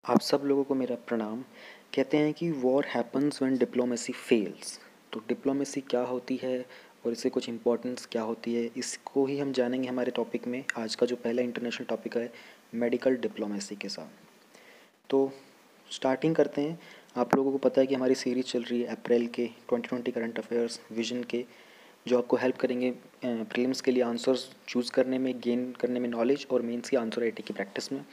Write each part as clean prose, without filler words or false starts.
आप सब लोगों को मेरा प्रणाम। कहते हैं कि war happens when diplomacy fails. तो डिप्लोमेसी क्या होती है और इससे कुछ इम्पोर्टेंस क्या होती है, इसको ही हम जानेंगे हमारे टॉपिक में। आज का जो पहला इंटरनेशनल टॉपिक है मेडिकल डिप्लोमेसी के साथ। तो स्टार्टिंग करते हैं। आप लोगों को पता है कि हमारी सीरीज़ चल रही है अप्रैल के 2020 करंट अफेयर्स विजन के, जो आपको हेल्प करेंगे प्रीलिम्स के लिए आंसर्स चूज़ करने में, गेन करने में नॉलेज, और मेंस की आंसर राइटिंग की प्रैक्टिस में।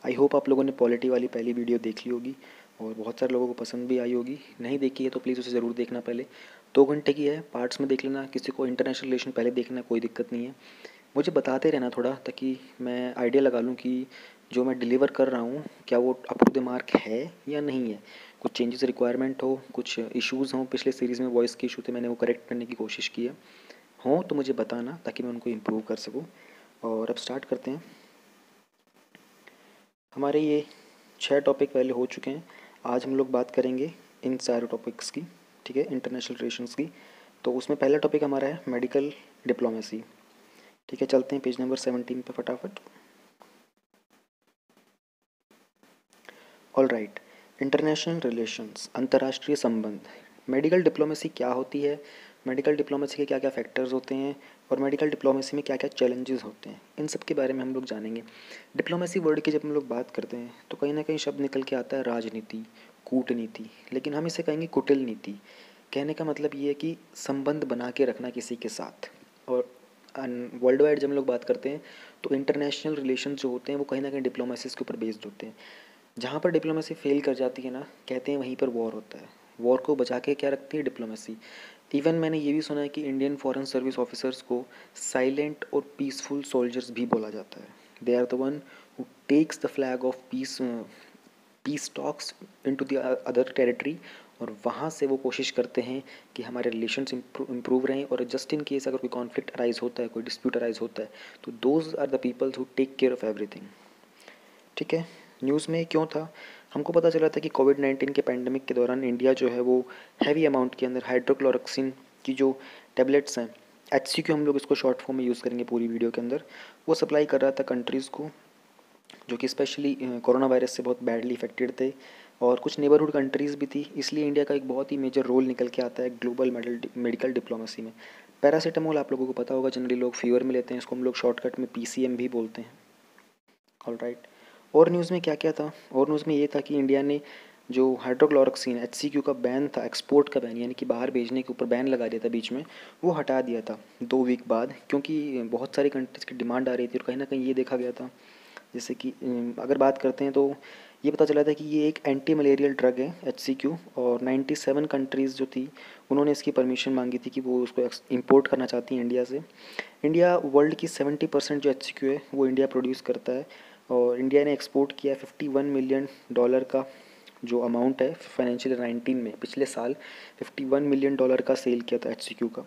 आई होप आप लोगों ने पॉलिटी वाली पहली वीडियो देख ली होगी और बहुत सारे लोगों को पसंद भी आई होगी। नहीं देखी है तो प्लीज़ उसे ज़रूर देखना। पहले 2 घंटे की है, पार्ट्स में देख लेना। किसी को इंटरनेशनल रिलेशन पहले देखना, कोई दिक्कत नहीं है। मुझे बताते रहना थोड़ा, ताकि मैं आइडिया लगा लूँ कि जो मैं डिलीवर कर रहा हूँ क्या वो अप टू द मार्क है या नहीं है। कुछ चेंजेस रिक्वायरमेंट हो, कुछ इश्यूज़ हों, पिछले सीरीज़ में वॉइस के इशू थे, मैंने वो करेक्ट करने की कोशिश की है। हों तो मुझे बताना ताकि मैं उनको इम्प्रूव कर सकूँ। और अब स्टार्ट करते हैं। हमारे ये 6 टॉपिक पहले हो चुके हैं। आज हम लोग बात करेंगे इन सारे टॉपिक्स की, ठीक है, इंटरनेशनल रिलेशंस की। तो उसमें पहला टॉपिक हमारा है मेडिकल डिप्लोमेसी। ठीक है, चलते हैं पेज नंबर 17 पे फटाफट। ऑल राइट, इंटरनेशनल रिलेशंस, अंतर्राष्ट्रीय संबंध। मेडिकल डिप्लोमेसी क्या होती है, मेडिकल डिप्लोमेसी के क्या क्या फैक्टर्स होते हैं, और मेडिकल डिप्लोमेसी में क्या क्या चैलेंजेस होते हैं, इन सब के बारे में हम लोग जानेंगे। डिप्लोमेसी वर्ड की जब हम लोग बात करते हैं तो कहीं ना कहीं शब्द निकल के आता है राजनीति, कूटनीति, लेकिन हम इसे कहेंगे कुटिल नीति। कहने का मतलब ये है कि संबंध बना के रखना किसी के साथ। और वर्ल्ड वाइड जब हम लोग बात करते हैं तो इंटरनेशनल रिलेशन जो होते हैं वो कहीं ना कहीं डिप्लोमेसी के ऊपर बेस्ड होते हैं। जहाँ पर डिप्लोमेसी फेल कर जाती है ना, कहते हैं वहीं पर वॉर होता है। वॉर को बचा के क्या रखती है डिप्लोमेसी। इवन मैंने ये भी सुना है कि इंडियन फॉरेन सर्विस ऑफिसर्स को साइलेंट और पीसफुल सोल्जर्स भी बोला जाता है। They are the one who takes the flag of peace talks into the other territory, और वहाँ से वो कोशिश करते हैं कि हमारे रिलेशंस इम्प्रूव रहें। और जस्ट इन केस अगर कोई कॉन्फ्लिक्ट अराइज होता है, कोई डिस्प्यूट अराइज होता है, तो those are the peoples who take care of everything. ठीक है, न्यूज़ में क्यों था, हमको पता चला था कि कोविड-19 के पैंडमिक के दौरान इंडिया जो है वो हैवी अमाउंट के अंदर हाइड्रोक्लोरोक्सिन की जो टैबलेट्स हैं, HCQ हम लोग इसको शॉर्ट फॉर्म में यूज़ करेंगे पूरी वीडियो के अंदर, वो सप्लाई कर रहा था कंट्रीज़ को जो कि स्पेशली कोरोना वायरस से बहुत बैडली इफेक्टेड थे। और कुछ नेबरहुड कंट्रीज़ भी थी। इसलिए इंडिया का एक बहुत ही मेजर रोल निकल के आता है ग्लोबल मेडिकल डिप्लोमेसी में। पैरासीटामोल आप लोगों को पता होगा, जनरली लोग फीवर में लेते हैं, इसको हम लोग शॉर्टकट में PCM भी बोलते हैं। ऑल राइट, और न्यूज़ में क्या क्या था, और न्यूज़ में ये था कि इंडिया ने जो हाइड्रोक्लोरोक्सिन HCQ का बैन था, एक्सपोर्ट का बैन, यानी कि बाहर भेजने के ऊपर बैन लगा दिया था बीच में, वो हटा दिया था 2 वीक बाद, क्योंकि बहुत सारी कंट्रीज़ की डिमांड आ रही थी। और कहीं ना कहीं ये देखा गया था, जैसे कि अगर बात करते हैं तो ये पता चला था कि ये एक एंटी मलेरियल ड्रग है HCQ, और 97 कंट्रीज़ जो थी उन्होंने इसकी परमिशन मांगी थी कि वो उसको इंपोर्ट करना चाहती हैं इंडिया से। इंडिया वर्ल्ड की 70% जो HCQ है वो इंडिया प्रोड्यूस करता है, और इंडिया ने एक्सपोर्ट किया $51 मिलियन का जो अमाउंट है फाइनेंशियल 19 में, पिछले साल $51 मिलियन का सेल किया था HCQ का।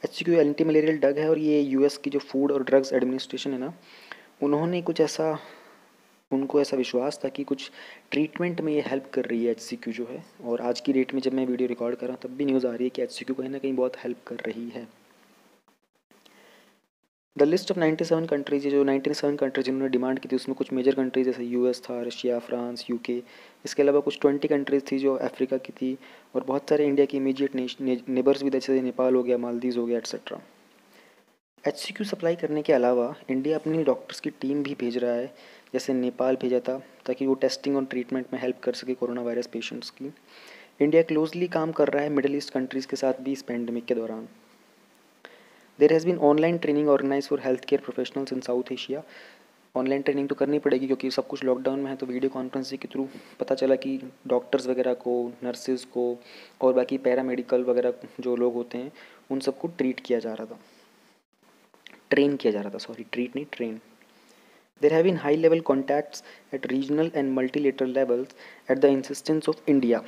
HCQ एंटी मलेरियल ड्रग है, और ये US की जो फूड और ड्रग्स एडमिनिस्ट्रेशन है ना, उन्होंने कुछ ऐसा, उनको ऐसा विश्वास था कि कुछ ट्रीटमेंट में ये हेल्प कर रही है HCQ जो है। और आज की डेट में जब मैं वीडियो रिकॉर्ड कर रहा हूँ तब भी न्यूज़ आ रही है कि HCQ कहीं ना कहीं बहुत हेल्प कर रही है। द लिस्ट ऑफ 97 कंट्रीज, ये जो 97 कंट्रीज जिन्होंने डिमांड की थी उसमें कुछ मेजर कंट्रीज जैसे US था, रशिया, फ्रांस, UK, इसके अलावा कुछ 20 कंट्रीज थी जो अफ्रीका की थी, और बहुत सारे इंडिया की इमीडिएट नेबर्स भी थे, जैसे नेपाल हो गया, मालदीव हो गया, एट्सेट्रा। HCQ सप्लाई करने के अलावा इंडिया अपनी डॉक्टर्स की टीम भी भेज रहा है, जैसे नेपाल भेजा था ताकि वो टेस्टिंग और ट्रीटमेंट में हेल्प कर सके कोरोना वायरस पेशेंट्स की। इंडिया क्लोजली काम कर रहा है मिडिल ईस्ट कंट्रीज़ के साथ भी इस पैंडमिक के दौरान। There has been online training organise for health care professionals in South Asia. Online training तो करनी पड़ेगी क्योंकि सब कुछ लॉकडाउन में है, तो वीडियो कॉन्फ्रेंसिंग के थ्रू पता चला कि डॉक्टर्स वगैरह को, नर्सेज़ को, और बाकी पैरामेडिकल वगैरह जो लोग होते हैं उन सबको ट्रीट किया जा रहा था, ट्रेन किया जा रहा था, सॉरी ट्रीट नहीं, train. There have been high-level contacts at regional and multilateral levels at the insistence of India.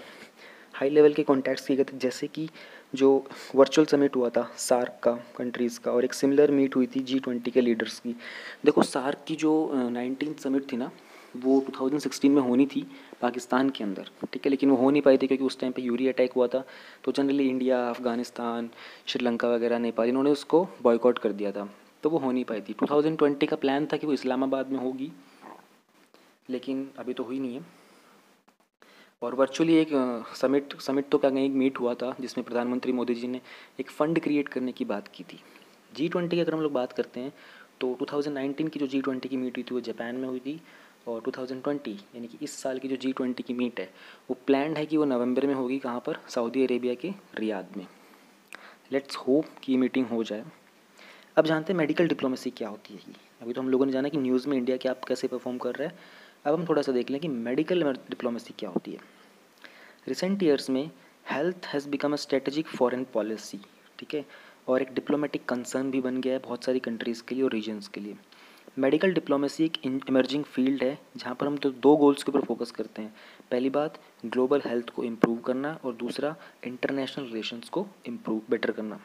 High level के कॉन्टैक्ट्स किए गए थे, जैसे कि जो वर्चुअल समिट हुआ था सार्क का कंट्रीज़ का, और एक सिमिलर मीट हुई थी G20 के लीडर्स की। देखो सार्क की जो 19 समिट थी ना, वो 2016 में होनी थी पाकिस्तान के अंदर, ठीक है, लेकिन वो हो नहीं पाई थी क्योंकि उस टाइम पे यूरी अटैक हुआ था। तो जनरली इंडिया, अफगानिस्तान, श्रीलंका वगैरह, नेपाल, इन्होंने उसको बॉयकॉट कर दिया था, तो वो हो नहीं पाई थी। 2020 का प्लान था कि वो इस्लामाबाद में होगी, लेकिन अभी तो हुई नहीं है। और वर्चुअली एक समिट तो क्या कहीं एक मीट हुआ था जिसमें प्रधानमंत्री मोदी जी ने एक फ़ंड क्रिएट करने की बात की थी। G20 की अगर हम लोग बात करते हैं तो 2019 की जो G20 की मीट हुई थी वो जापान में हुई थी, और 2020 यानी कि इस साल की जो G20 की मीट है वो प्लान्ड है कि वो नवंबर में होगी। कहाँ पर? सऊदी अरेबिया के रियाद में। लेट्स होप कि मीटिंग हो जाए। अब जानते हैं मेडिकल डिप्लोमेसी क्या होती है। अभी तो हम लोगों ने जाना कि न्यूज़ में इंडिया क्या कैसे परफॉर्म कर रहा है। अब हम थोड़ा सा देख लें कि मेडिकल डिप्लोमेसी क्या होती है। रिसेंट ईयर्स में health has become a strategic foreign policy, ठीक है, और एक डिप्लोमेटिक कंसर्न भी बन गया है बहुत सारी कंट्रीज़ के लिए और रीजन्स के लिए। मेडिकल डिप्लोमेसी एक इमर्जिंग फील्ड है जहाँ पर हम तो दो गोल्स के ऊपर फोकस करते हैं। पहली बात, ग्लोबल हेल्थ को इम्प्रूव करना, और दूसरा, इंटरनेशनल रिलेशंस को इम्प्रूव बेटर करना।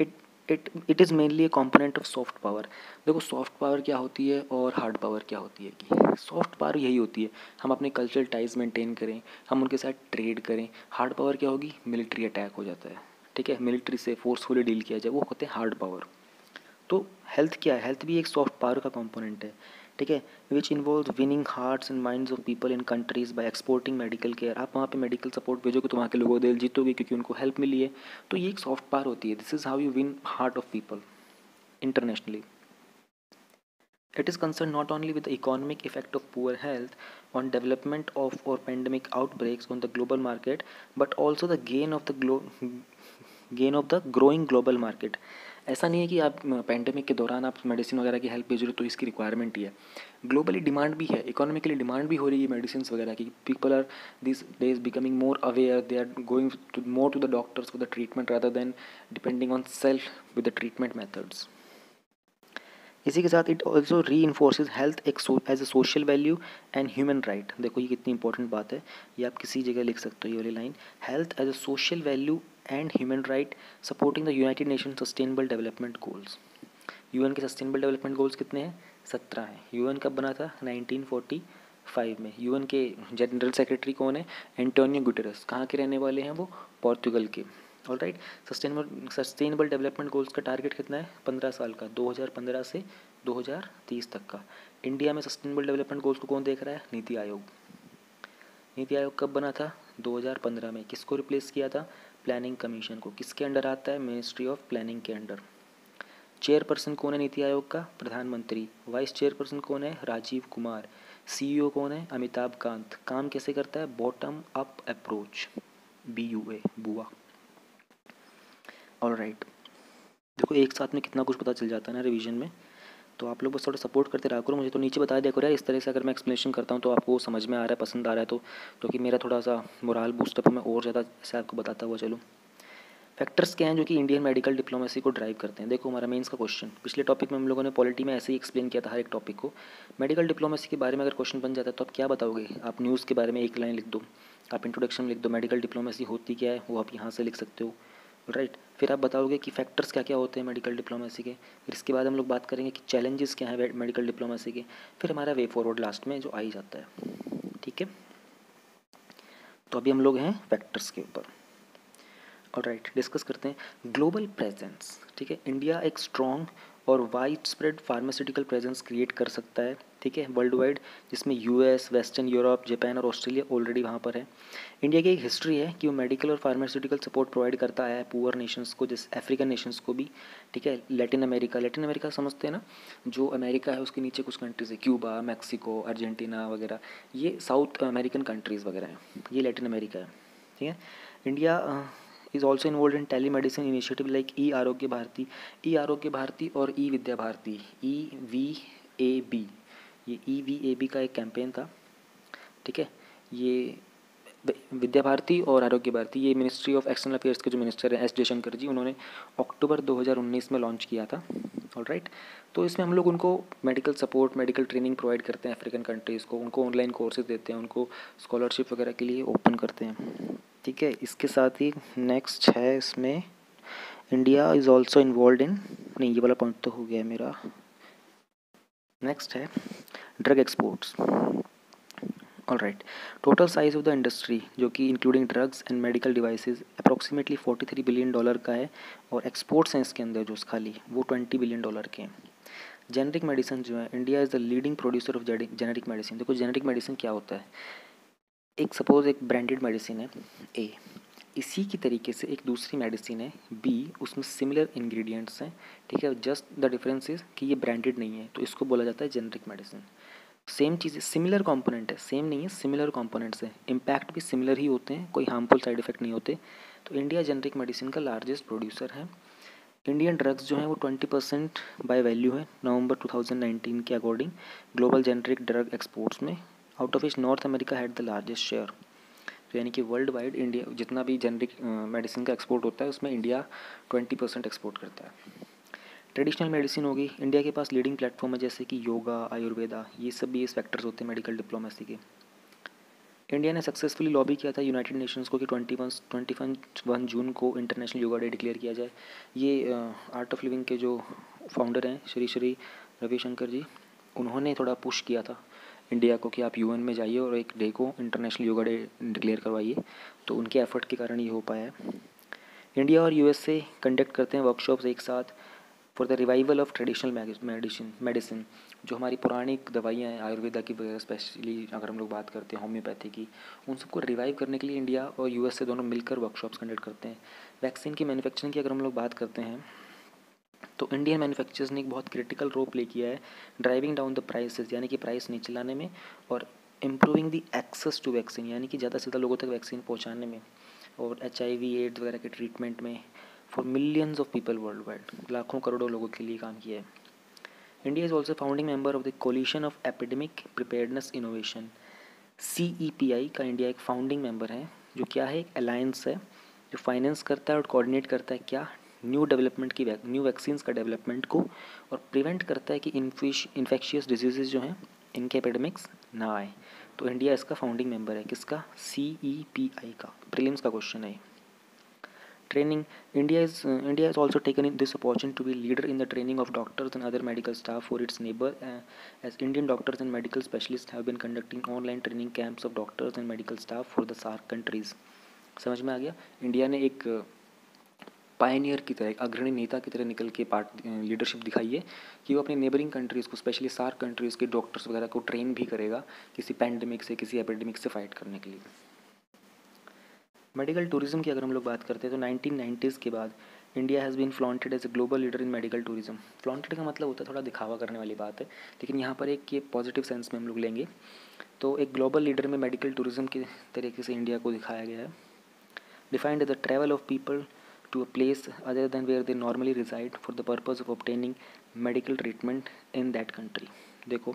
It it is mainly A component of soft power. देखो सॉफ्ट पावर क्या होती है और हार्ड पावर क्या होती है। कि सॉफ्ट पावर यही होती है हम अपने कल्चरल टाइज मेंटेन करें, हम उनके साथ ट्रेड करें। हार्ड पावर क्या होगी? मिलिट्री अटैक हो जाता है, ठीक है, मिलिट्री से फोर्सफुली डील किया जाए, वो होते हैं हार्ड पावर। तो हेल्थ क्या है? हेल्थ भी एक सॉफ्ट पावर का कंपोनेंट है, ठीक है, which involve winning hearts and minds of people in countries by exporting medical care. आप वहाँ पे मेडिकल सपोर्ट भेजोगे तो वहाँ के लोगों को दिल जीतोगे क्योंकि उनको हेल्प मिली है। तो ये एक सॉफ्ट पावर होती है। This is how you win heart of people internationally. It is concerned not only with the economic effect of poor health on development of or pandemic outbreaks on the global market, but also the gain of the growing global market. ऐसा नहीं है कि आप pandemic के दौरान आप medicine वगैरह की हेल्प भेज रहे हो तो इसकी रिक्वायरमेंट ही है। ग्लोबली डिमांड भी है, इकोनॉमिकली डिमांड भी हो रही है मेडिसिन वगैरह की। People are this days becoming more aware, they are going more to the doctors for the treatment rather than depending on self with the treatment methods. इसी के साथ it also reinforces health एक as a social value and human right. देखो ये कितनी important बात है, ये आप किसी जगह लिख सकते हो ये वाली line. Health as a social value and human right supporting the United Nation sustainable development goals. UN के सस्टेनेबल डेवलपमेंट गोल्स कितने हैं? 17 हैं। यूएन कब बना था? 1945 में। यूएन के जनरल सेक्रेटरी कौन है? Antonio Guterres. कहाँ के रहने वाले हैं वो? पोर्तुगल के। All right. Sustainable development goals का टारगेट कितना है? 15 साल का, 2015 से 2030 तक का। इंडिया में सस्टेनेबल डेवलपमेंट गोल्स को कौन देख रहा है? नीति आयोग। नीति आयोग कब बना था? 2015 में। किसको रिप्लेस किया था? प्लानिंग कमीशन को। किसके अंडर आता है? मिनिस्ट्री ऑफ प्लानिंग के अंडर। चेयरपर्सन कौन है नीति आयोग का? प्रधानमंत्री। वाइस चेयरपर्सन कौन है? राजीव कुमार। सीईओ कौन है? अमिताभ कांत। काम कैसे करता है? बॉटम अप अप्रोच, BUA, बुआ। All right. देखो एक साथ में कितना कुछ पता चल जाता है ना रिवीजन में, तो आप लोग बस थोड़ा सपोर्ट करते रहा करो मुझे। तो नीचे बता दिया करो यार, इस तरह से अगर मैं एक्सप्लेनेशन करता हूँ तो आपको समझ में आ रहा है, पसंद आ रहा है, तो कि मेरा थोड़ा सा मोराल बूस्टअप है, मैं और ज़्यादा ऐसे आपको बताता हुआ चलूँ। फैक्टर्स क्या हैं जो कि इंडियन मेडिकल डिप्लोमेसी को ड्राइव करते हैं? देखो हमारा मेंस का क्वेश्चन, पिछले टॉपिक में हम लोगों ने पॉलिटी में ऐसे ही एक्सप्लेन किया था हर एक टॉपिक को। मेडिकल डिप्लोमेसी के बारे में अगर क्वेश्चन बन जाता है तो आप क्या बताओगे? आप न्यूज़ के बारे में एक लाइन लिख दो, आप इंट्रोडक्शन में लिख दो मेडिकल डिप्लोमेसी होती क्या है, वो आप यहाँ से लिख सकते हो, राइट। फिर आप बताओगे कि फैक्टर्स क्या क्या होते हैं मेडिकल डिप्लोमेसी के। फिर इसके बाद हम लोग बात करेंगे कि चैलेंजेस क्या है मेडिकल डिप्लोमेसी के। फिर हमारा वे फॉरवर्ड लास्ट में जो आ ही जाता है, ठीक है। तो अभी हम लोग हैं फैक्टर्स के ऊपर। ऑलराइट, डिस्कस करते हैं ग्लोबल प्रेजेंस, ठीक है। इंडिया एक स्ट्रॉन्ग और wide spread pharmaceutical presence create कर सकता है, ठीक है, वर्ल्ड वाइड, जिसमें US, वेस्टर्न यूरोप, जापान और ऑस्ट्रेलिया ऑलरेडी वहाँ पर है। इंडिया की एक हिस्ट्री है कि वो मेडिकल और फार्मास्यूटिकल सपोर्ट प्रोवाइड करता है पुअर नेशंस को, जैसे अफ्रीकन नेशंस को भी, ठीक है। लैटिन अमेरिका समझते हैं ना, जो अमेरिका है उसके नीचे कुछ कंट्रीज़ है, क्यूबा, मैक्सिको, अर्जेंटीना वगैरह, ये साउथ अमेरिकन कंट्रीज़ वगैरह हैं, ये लैटिन अमेरिका है, ठीक है। India is also involved in telemedicine initiative like e-आरोग्य भारती, e-आरोग्य भारती और e-विद्या भारती, EVAB, ये EVAB का एक कैंपेन था, ठीक है। ये विद्या भारती और आरोग्य भारती, ये मिनिस्ट्री ऑफ एक्सटर्नल अफेयर्स के जो मिनिस्टर हैं S जयशंकर जी, उन्होंने अक्टूबर 2019 में लॉन्च किया था। ऑलराइट, तो इसमें हम लोग उनको medical support, medical training provide करते हैं अफ्रीकन कंट्रीज़ को, उनको ऑनलाइन कोर्सेज देते हैं, उनको स्कॉलरशिप वगैरह के लिए ओपन करते हैं, ठीक है। इसके साथ ही नेक्स्ट है इसमें India is also involve in, नहीं ये वाला पॉइंट तो हो गया मेरा। नेक्स्ट है drug exports. All right, total size of the industry जो कि including drugs and medical devices approximately $43 billion का है, और एक्सपोर्ट्स हैं इसके अंदर जो खाली वो $20 बिलियन के हैं। जेनेरिक मेडिसिन जो है, India is the leading producer of generic medicine. देखो जेनेरिक मेडिसिन क्या होता है, एक सपोज एक ब्रांडेड मेडिसिन है ए, इसी की तरीके से एक दूसरी मेडिसिन है बी, उसमें सिमिलर इंग्रेडिएंट्स हैं, ठीक है, जस्ट द डिफरेंस इज कि ये ब्रांडेड नहीं है, तो इसको बोला जाता है जेनरिक मेडिसिन। सेम चीज़, सिमिलर कंपोनेंट है, सेम नहीं है, सिमिलर कंपोनेंट्स है, इम्पैक्ट भी सिमिलर ही होते हैं, कोई हार्मफुल साइड इफेक्ट नहीं होते। तो इंडिया जेनरिक मेडिसिन का लार्जेस्ट प्रोड्यूसर है। इंडियन ड्रग्स जो हैं वो 20% बाय वैल्यू है नवंबर 2019 के according global generic drug exports में, out of which North America had the largest share. तो यानी कि वर्ल्ड वाइड इंडिया जितना भी जेनरिक मेडिसिन का एक्सपोर्ट होता है उसमें इंडिया 20% एक्सपोर्ट करता है। ट्रेडिशनल मेडिसिन होगी, इंडिया के पास लीडिंग प्लेटफॉर्म है जैसे कि योगा, आयुर्वेदा, ये सब भी इस फैक्टर्स होते हैं मेडिकल डिप्लोमेसी के। इंडिया ने सक्सेसफुली लॉबी किया था यूनाइटेड नेशंस को कि 21 जून को इंटरनेशनल योगा डे डिक्लेयर किया जाए। ये आर्ट ऑफ लिविंग के जो फाउंडर हैं श्री श्री रविशंकर जी, उन्होंने थोड़ा पुश किया था इंडिया को कि आप यूएन में जाइए और एक डे को इंटरनेशनल योगा डे डिक्लेयर करवाइए, तो उनके एफर्ट के कारण ये हो पाया है। इंडिया और यूएसए कंडक्ट करते हैं वर्कशॉप्स एक साथ for the revival of traditional medicine. जो हमारी पुरानी दवाइयाँ हैं आयुर्वेदा की वगैरह, स्पेशली अगर हम लोग बात करते हैं होम्योपैथी की, उन सबको रिवाइव करने के लिए इंडिया और यूएसए दोनों मिलकर वर्कशॉप्स कंडक्ट करते हैं। वैक्सीन की मैन्युफैक्चरिंग की अगर हम लोग बात करते हैं तो इंडियन मैन्युफैक्चरर्स ने एक बहुत क्रिटिकल रोल प्ले किया है ड्राइविंग डाउन द प्राइसेस, यानी कि प्राइस नीचे लाने में, और improving the access to vaccine, यानी कि ज़्यादा से ज़्यादा लोगों तक वैक्सीन पहुँचाने में, और HIV एड्स वगैरह के ट्रीटमेंट में for millions of people world wide, लाखों करोड़ों लोगों के लिए काम किया है। India is also founding member of the collision of epidemic preparedness innovation. CEPI का इंडिया एक फाउंडिंग मेंबर है, जो क्या है, एक अलायंस है जो फाइनेंस करता है और कोऑर्डिनेट करता है क्या, न्यू वैक्सीन्स का डेवलपमेंट को, और प्रिवेंट करता है कि इन्फेक्शियस डिजीजेज जो हैं इनके एपिडेमिक्स ना आए। तो इंडिया इसका फाउंडिंग मेंबर है, किसका, CEPI का। प्रीलिम्स का क्वेश्चन है। Training, India has also taken this opportunity to be leader in the training of doctors and other medical staff for its neighbor, as Indian doctors and medical specialists have been conducting online training camps of doctors and medical staff for the SAARC countries। समझ में आ गया, India ने एक Pioneer की तरह, एक अग्रणी नेता की तरह निकल के लीडरशिप दिखाई है कि वो अपनी नेबरिंग कंट्रीज़ को, स्पेशली SAARC कंट्रीज़ के डॉक्टर्स वगैरह को ट्रेन भी करेगा किसी पैंडमिक से, किसी एपिडेमिक से फाइट करने के लिए। मेडिकल टूरिज्म की अगर हम लोग बात करते हैं तो 1990s के बाद India has been flaunted as a global leader in medical tourism. Flaunted का मतलब होता है थोड़ा दिखावा करने वाली बात है, लेकिन यहाँ पर एक ये पॉजिटिव सेंस में हम लोग लेंगे, तो एक ग्लोबल लीडर में मेडिकल टूरिज्म के तरीके से इंडिया को दिखाया गया है। Defined as the travel of people to a place other than where they normally reside for the purpose of obtaining medical treatment in that country. देखो,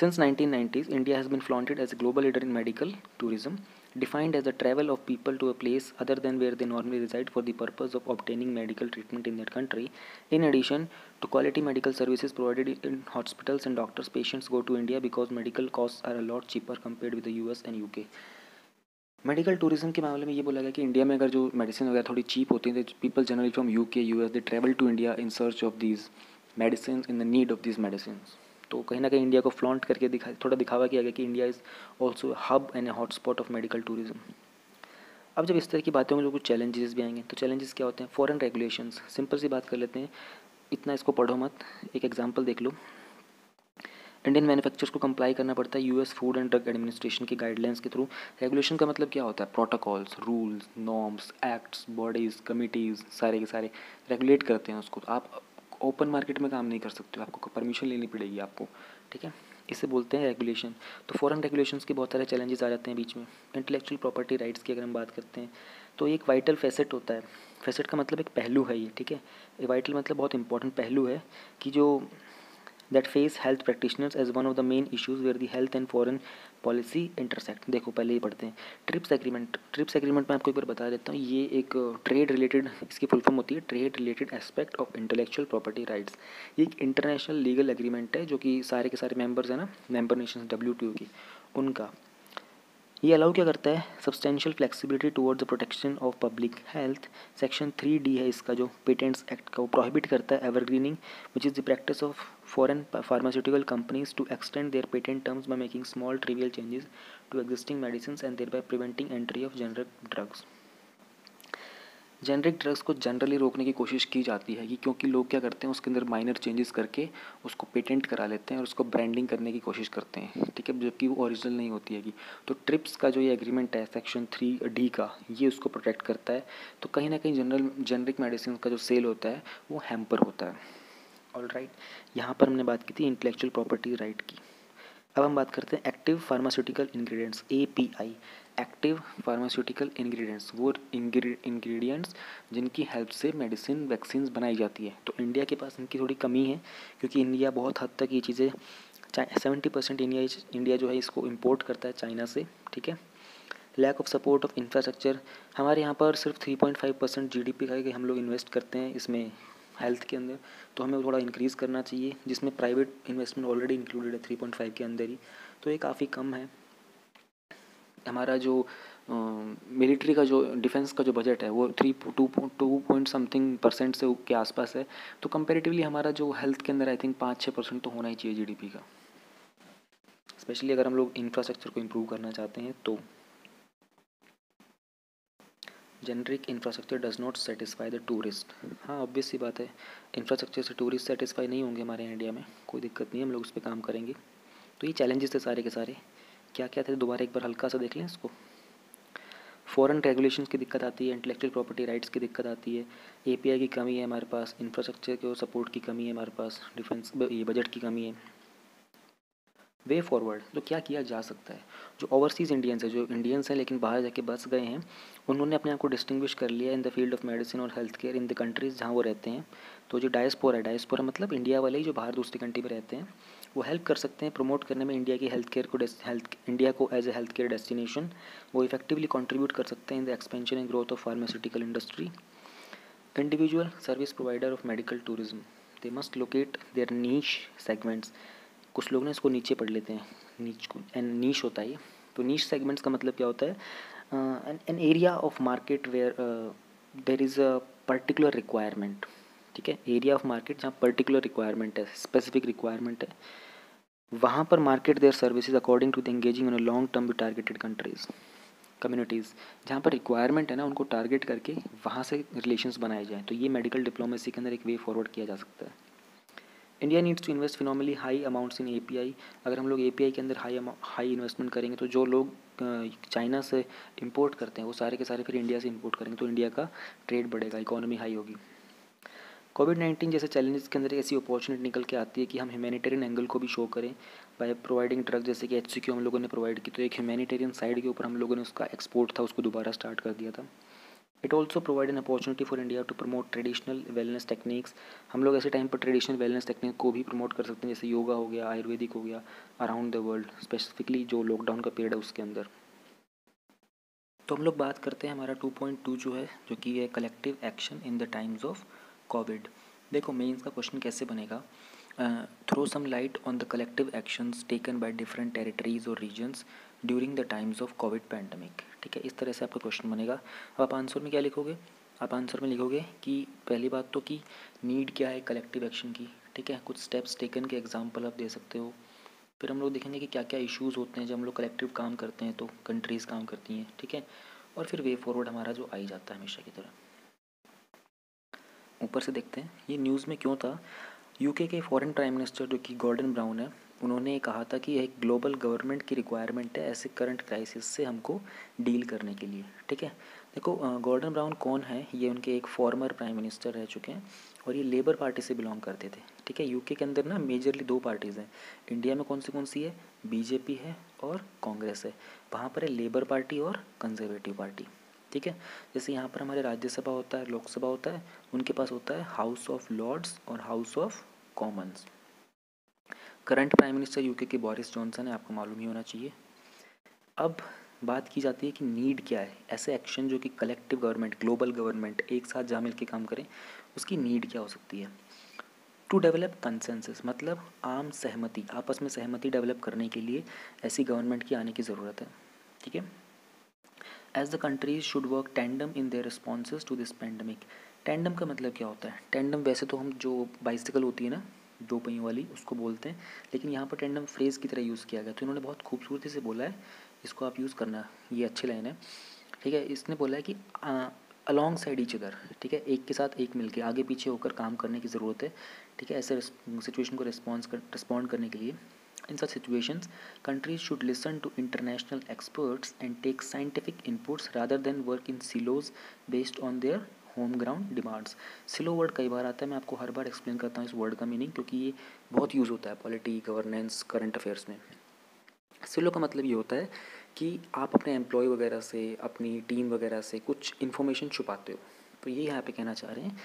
since 1990s, India has been flaunted as a global leader in medical tourism, defined as the travel of people to a place other than where they normally reside for the purpose of obtaining medical treatment in that country. In addition to quality medical services provided in hospitals and doctors, patients go to India because medical costs are a lot cheaper compared with the US and UK. Medical tourism के मामले में ये बोला गया कि India में अगर जो मेडिसिन वगैरह थोड़ी चीप होती है, people generally from UK, US they travel to India in search of these medicine, in the need of these medicine. तो कहीं ना कहीं इंडिया को फ्लॉन्ट करके थोड़ा दिखावा किया गया कि India is also hub and A hot spot of medical tourism. अब जब इस तरह की बातें होंगी तो कुछ चैलेंजेस भी आएंगे। तो चैलेंजेस क्या होते हैं, फॉरेन रेगुलेशंस, सिंपल सी बात कर लेते हैं, इतना इसको पढ़ो मत, एक एग्जांपल देख लो। इंडियन मैन्युफैक्चरर्स को कंप्लाई करना पड़ता है US food and drug administration की गाइडलाइंस के थ्रू। रेगुलेशन का मतलब क्या होता है, protocols, rules, norms, acts, bodies, committees, सारे के सारे रेगुलेट करते हैं उसको। तो आप ओपन मार्केट में काम नहीं कर सकते हो, आपको परमिशन लेनी पड़ेगी आपको, ठीक है, इसे बोलते हैं रेगुलेशन। तो फॉरेन रेगुलेशंस के बहुत सारे चैलेंजेस आ जाते हैं बीच में। इंटेलेक्चुअल प्रॉपर्टी राइट्स की अगर हम बात करते हैं तो एक वाइटल फैसेट होता है, फैसेट का मतलब एक पहलू है ये, ठीक है, वाइटल मतलब बहुत इंपॉर्टेंट पहलू है कि जो that face health practitioners as one of the main issues where the health and foreign policy intersect। देखो पहले ही पढ़ते हैं ट्रिप्स एग्रीमेंट। ट्रिप्स एग्रीमेंट मैं आपको एक बार बता देता हूँ, ये एक ट्रेड रिलेटेड, इसकी फुल फॉर्म होती है trade related aspect of intellectual property rights. ये एक इंटरनेशनल लीगल एग्रीमेंट है जो कि सारे के सारे मेंबर्स हैं ना, मेंबर नेशंस WTO की, उनका ये अलाउ क्या करता है, substantial flexibility towards the protection of public health. Section 3D है इसका जो पेटेंट्स एक्ट का, वो प्रोहिबिट करता है evergreening which is the practice of foreign pharmaceutical companies to extend their patent terms by making small trivial changes to existing medicine and thereby preventing entry of generic drugs. Generic drugs को generally रोकने की कोशिश की जाती है कि क्योंकि लोग क्या करते हैं उसके अंदर माइनर चेंजेस करके उसको पेटेंट करा लेते हैं और उसको ब्रांडिंग करने की कोशिश करते हैं, ठीक है, जबकि वो ओरिजिनल नहीं होती है। तो ट्रिप्स का जो ये एग्रीमेंट है सेक्शन 3D का, ये उसको प्रोटेक्ट करता है। तो कहीं ना कहीं जेनरिक मेडिसिन का जो सेल होता है वो हैम्पर होता है। ऑल राइट, यहाँ पर हमने बात की थी इंटेलेक्चुअल प्रॉपर्टी राइट की। अब हम बात करते हैं active pharmaceutical ingredients, API। Active pharmaceutical ingredients वो इंग्रेडिएंट्स जिनकी हेल्प से मेडिसिन वैक्सीन बनाई जाती है। तो इंडिया के पास इनकी थोड़ी कमी है, क्योंकि इंडिया बहुत हद तक ये चीज़ें 70% इंडिया जो है इसको इम्पोर्ट करता है चाइना से, ठीक है। Lack of support of infrastructure, हमारे यहाँ पर सिर्फ 3.5% GDP का है कि हम लोग इन्वेस्ट करते हैं इसमें हेल्थ के अंदर। तो हमें थोड़ा इंक्रीज़ करना चाहिए, जिसमें प्राइवेट इन्वेस्टमेंट ऑलरेडी इंक्लूडेड है 3.5 के अंदर ही, तो ये काफ़ी कम है। हमारा जो मिलिट्री का जो डिफेंस का जो बजट है वो 2 पॉइंट से के आसपास है। तो कंपेरेटिवली हमारा जो हेल्थ के अंदर आई थिंक 5-6% तो होना ही चाहिए GDP का, स्पेशली अगर हम लोग इंफ्रास्ट्रक्चर को इम्प्रूव करना चाहते हैं तो। Generic infrastructure does not satisfy the tourist, हाँ ऑब्वियस सी बात है, इंफ्रास्ट्रक्चर से टूरिस्ट सेटिस्फाई नहीं होंगे हमारे इंडिया में, कोई दिक्कत नहीं है, हम लोग उस पर काम करेंगे। तो ये चैलेंजेस थे सारे के सारे, क्या क्या थे दोबारा एक बार हल्का सा देख लें इसको। फॉरेन रेगुलेशंस की दिक्कत आती है, इंटेलेक्चुअल प्रॉपर्टी राइट्स की दिक्कत आती है, API की कमी है हमारे पास, इंफ्रास्ट्रक्चर के सपोर्ट की कमी है हमारे पास, डिफेंस ये बजट की कमी है। वे फॉरवर्ड, तो क्या किया जा सकता है। जो ओवरसीज़ इंडियंस है, जो इंडियंस हैं लेकिन बाहर जाके बस गए हैं, उन्होंने अपने आप को डिस्टिंग्विश कर लिया in the field of medicine और health care in the countries जहाँ वो रहते हैं। तो जो डायस्पोरा मतलब इंडिया वाले ही जो बाहर दूसरी कंट्री में रहते हैं, वो हेल्प कर सकते हैं प्रमोट करने में इंडिया की हेल्थ केयर को, इंडिया को as a health care destination. वो इफेक्टिवली कंट्रीब्यूट कर सकते हैं in the expansion and growth of pharmaceutical industry. Individual service provider of medical tourism, they must locate their niche segments. कुछ लोग ना इसको नीचे पढ़ लेते हैं, नीच को, एंड नीश होता है ये। तो नीश सेगमेंट्स का मतलब क्या होता है, an area of market where there is a particular requirement, ठीक है, एरिया ऑफ मार्केट जहाँ पर्टिकुलर रिक्वायरमेंट है, स्पेसिफिक रिक्वायरमेंट है, वहाँ पर market their services according to the engaging in a long term with targeted countries communities. जहाँ पर requirement है ना उनको टारगेट करके वहाँ से रिलेशंस बनाए जाएँ। तो ये मेडिकल डिप्लोमेसी के अंदर एक वे फॉरवर्ड किया जा सकता है। India needs to invest phenomenally high amounts in API। अगर हम लोग API के अंदर हाई इन्वेस्टमेंट करेंगे तो जो लोग चाइना से इंपोर्ट करते हैं वो सारे के सारे फिर इंडिया से इंपोर्ट करेंगे, तो इंडिया का ट्रेड बढ़ेगा, इकोनॉमी हाई होगी। कोविड-19 जैसे चैलेंजेस के अंदर ऐसी अपॉर्चुनिटी निकल के आती है कि हम ह्यूमैनिटेरियन एंगल को भी शो करें बाय प्रोवाइडिंग ड्रग, जैसे कि HCQ हम लोगों ने प्रोवाइड की, तो एक ह्यूमैनिटेरियन साइड के ऊपर हम लोगों ने उसका एक्सपोर्ट था उसको दोबारा स्टार्ट कर दिया था। It also provide an opportunity for India to promote traditional wellness techniques. हम लोग ऐसे टाइम पर ट्रेडिशनल वेलनेस टेक्निक को भी प्रमोट कर सकते हैं, जैसे योगा हो गया, आयुर्वेदिक हो गया, अराउंड द वर्ल्ड, स्पेसिफिकली जो लॉकडाउन का पीरियड है उसके अंदर। तो हम लोग बात करते हैं हमारा 2.2 जो है, जो कि है collective action in the times of COVID. देखो मेंस का क्वेश्चन कैसे बनेगा, throw some light on the collective actions taken by different territories और regions during the times of COVID pandemic, ठीक है, इस तरह से आपका क्वेश्चन बनेगा। अब आप आंसर में क्या लिखोगे, आप आंसर में लिखोगे कि पहली बात तो कि नीड क्या है कलेक्टिव एक्शन की, ठीक है, कुछ स्टेप्स टेकन के एग्जाम्पल आप दे सकते हो। फिर हम लोग देखेंगे कि क्या क्या इश्यूज़ होते हैं जब हम लोग कलेक्टिव काम करते हैं, तो कंट्रीज़ काम करती हैं, ठीक है। और फिर वे फॉरवर्ड हमारा जो आ ही जाता है हमेशा की तरह। ऊपर से देखते हैं ये न्यूज़ में क्यों था। UK के फॉरेन प्राइम मिनिस्टर जो कि गॉर्डन ब्राउन है, उन्होंने कहा था कि एक ग्लोबल गवर्नमेंट की रिक्वायरमेंट है ऐसे करंट क्राइसिस से हमको डील करने के लिए, ठीक है। देखो गॉर्डन ब्राउन कौन है, ये उनके एक फॉर्मर प्राइम मिनिस्टर रह चुके हैं और ये लेबर पार्टी से बिलोंग करते थे, ठीक है। UK के अंदर ना मेजरली 2 पार्टीज़ हैं, इंडिया में कौन सी है, BJP है और कांग्रेस है। वहाँ पर है लेबर पार्टी और कंजर्वेटिव पार्टी, ठीक है। जैसे यहाँ पर हमारे राज्यसभा होता है, लोकसभा होता है, उनके पास होता है हाउस ऑफ लॉर्ड्स और house of Commons. Current prime minister UK के बोरिस जॉनसन है, आपको मालूम ही होना चाहिए। अब बात की जाती है कि नीड क्या है, ऐसे एक्शन जो कि कलेक्टिव गवर्नमेंट, ग्लोबल गवर्नमेंट एक साथ जा मिल के काम करें, उसकी नीड क्या हो सकती है। टू डेवलप कंसेंसस मतलब आम सहमति, आपस में सहमति डेवलप करने के लिए ऐसी गवर्नमेंट की आने की ज़रूरत है, ठीक है। As the countries should work tandem in their responses to this pandemic. Tandem का मतलब क्या होता है, टैंडम वैसे तो हम जो बाइसिकल होती है ना 2 पहियों वाली उसको बोलते हैं, लेकिन यहाँ पर टैंडम फ्रेज़ की तरह यूज़ किया गया, तो इन्होंने बहुत खूबसूरती से बोला है, इसको आप यूज़ करना, ये अच्छी लाइन है, ठीक है। इसने बोला है कि अलॉन्ग साइड ईच अदर, ठीक है, एक के साथ एक मिलके आगे पीछे होकर काम करने की ज़रूरत है, ठीक है, ऐसे सिचुएशन को रिस्पॉन्ड करने के लिए। In such situations countries should listen to international experts and take scientific inputs rather than work in silos based on their home ground demands. Silo word कई बार आता है, मैं आपको हर बार एक्सप्लेन करता हूँ इस वर्ड का मीनिंग, क्योंकि ये बहुत यूज़ होता है पॉलिटी, गवर्नेंस, करंट अफेयर्स में। सिलो का मतलब ये होता है कि आप अपने एम्प्लॉय वगैरह से, अपनी टीम वगैरह से कुछ इन्फॉर्मेशन छुपाते हो। तो ये यहाँ पे कहना चाह रहे हैं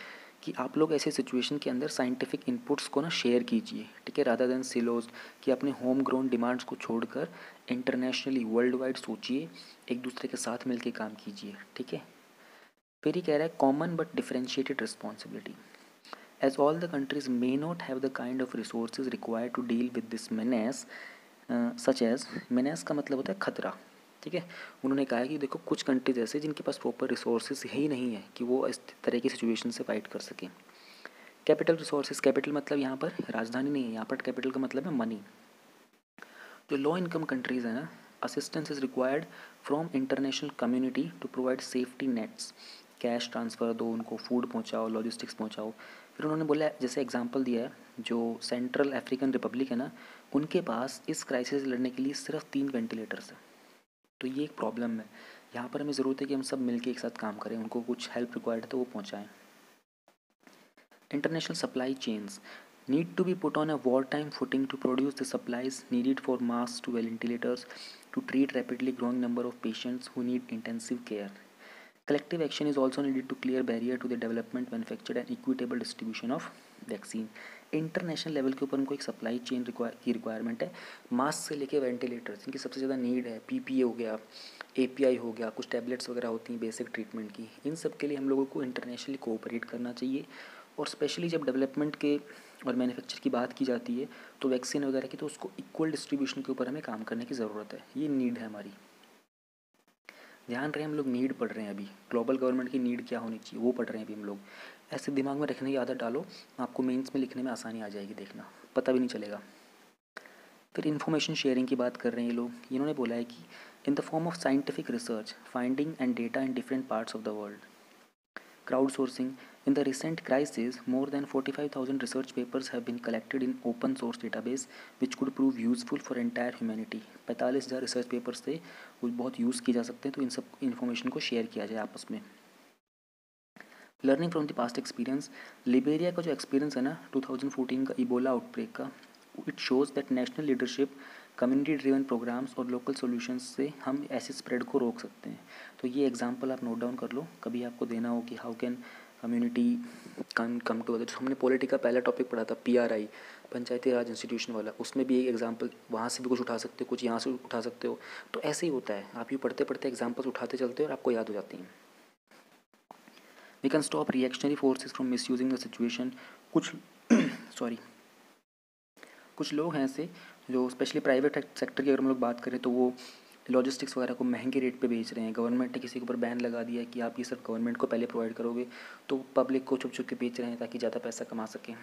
कि आप लोग ऐसे सिचुएशन के अंदर साइंटिफिक इनपुट्स को ना शेयर कीजिए, ठीक है, रादर देन सिलोज, कि अपने होम ग्राउंड डिमांड्स को छोड़कर इंटरनेशनली वर्ल्ड वाइड सोचिए, एक दूसरे के साथ मिलकर काम कीजिए, ठीक है। फिर ही कह रहा है common but differentiated responsibility, as all the countries may not have the kind of resources required to deal with this menace, such as menace का मतलब होता है खतरा, ठीक है। उन्होंने कहा है कि देखो कुछ कंट्रीज ऐसे जिनके पास प्रॉपर रिसोर्सेज ही नहीं है कि वो इस तरह की सिचुएशन से फाइट कर सकें। कैपिटल रिसोर्सेज, कैपिटल मतलब यहाँ पर राजधानी नहीं है, यहाँ पर कैपिटल का मतलब है मनी। जो लो इनकम कंट्रीज़ है ना, assistance is required from international community to provide safety nets, cash transfer दो उनको, फूड पहुँचाओ, लॉजिस्टिक्स पहुँचाओ। फिर उन्होंने बोला, जैसे एग्जांपल दिया है, जो सेंट्रल अफ्रीकन रिपब्लिक है ना, उनके पास इस क्राइसिस से लड़ने के लिए सिर्फ 3 वेंटिलेटर्स हैं। तो ये एक प्रॉब्लम है, यहाँ पर हमें ज़रूरत है कि हम सब मिलकर एक साथ काम करें, उनको कुछ हेल्प रिक्वायर्ड है तो वो पहुँचाएँ। International supply chains need to be put on a wartime footing to produce the supplies needed for masks to ventilators to treat rapidly growing number of patients who need intensive care. Collective action is also needed to clear barrier to the development, manufacture and equitable distribution of vaccine. International level के ऊपर उनको एक supply chain की requirement है, mask से लेके ventilators, इनकी सबसे ज़्यादा नीड है, पीपीए हो गया, एपीआई हो गया, कुछ टैबलेट्स वगैरह होती हैं बेसिक ट्रीटमेंट की, इन सब के लिए हम लोगों को इंटरनेशनली कोऑपरेट करना चाहिए। और स्पेशली जब डेवलपमेंट के और मैन्युफैक्चर की बात की जाती है तो वैक्सीन वगैरह की, तो उसको इक्वल डिस्ट्रीब्यूशन के ऊपर हमें काम करने की ज़रूरत है, ये नीड है हमारी। ध्यान रहे हम लोग नीड पढ़ रहे हैं अभी, ग्लोबल गवर्नमेंट की नीड क्या होनी चाहिए वो पढ़ रहे हैं अभी हम लोग। ऐसे दिमाग में रखने की आदत डालो, आपको मेंस में लिखने में आसानी आ जाएगी, देखना पता भी नहीं चलेगा। फिर इन्फॉर्मेशन शेयरिंग की बात कर रहे हैं ये लोग, इन्होंने बोला है कि in the form of scientific research, finding and data in different parts of the world. Crowdsourcing. In the recent crisis, more than 45,000 research papers have been collected in open source database which could prove useful for entire humanity. 45,000 research papers थे, वो बहुत use किए जा सकते हैं, तो इन सब information को शेयर किया जाए आपस में। Learning from the past experience, Liberia का जो एक्सपीरियंस है ना 2014 का इबोला आउटब्रेक का, it shows that national leadership, community driven programmes और लोकल सॉल्यूशंस से हम ऐसे स्प्रेड को रोक सकते हैं। तो ये एग्जांपल आप नोट डाउन कर लो, कभी आपको देना हो कि how can community come together. जो हमने पॉलिटी का पहला टॉपिक पढ़ा था, पीआरआई, पंचायती राज इंस्टीट्यूशन वाला, उसमें भी एक एग्जांपल वहाँ से भी कुछ उठा सकते हो, कुछ यहाँ से उठा सकते हो। तो ऐसे ही होता है, आप ये पढ़ते पढ़ते एग्जाम्पल्स उठाते चलते हो और आपको याद हो जाती हैं। We can stop reactionary forces from misusing the situation. कुछ सॉरी कुछ लोग हैं ऐसे जो स्पेशली प्राइवेट सेक्टर की अगर हम लोग बात करें तो वो लॉजिस्टिक्स वगैरह को महंगे रेट पे बेच रहे हैं। गवर्नमेंट ने किसी के ऊपर बैन लगा दिया है कि आप ये सब गवर्नमेंट को पहले प्रोवाइड करोगे, तो पब्लिक को छुप छुप के बेच रहे हैं ताकि ज़्यादा पैसा कमा सकें।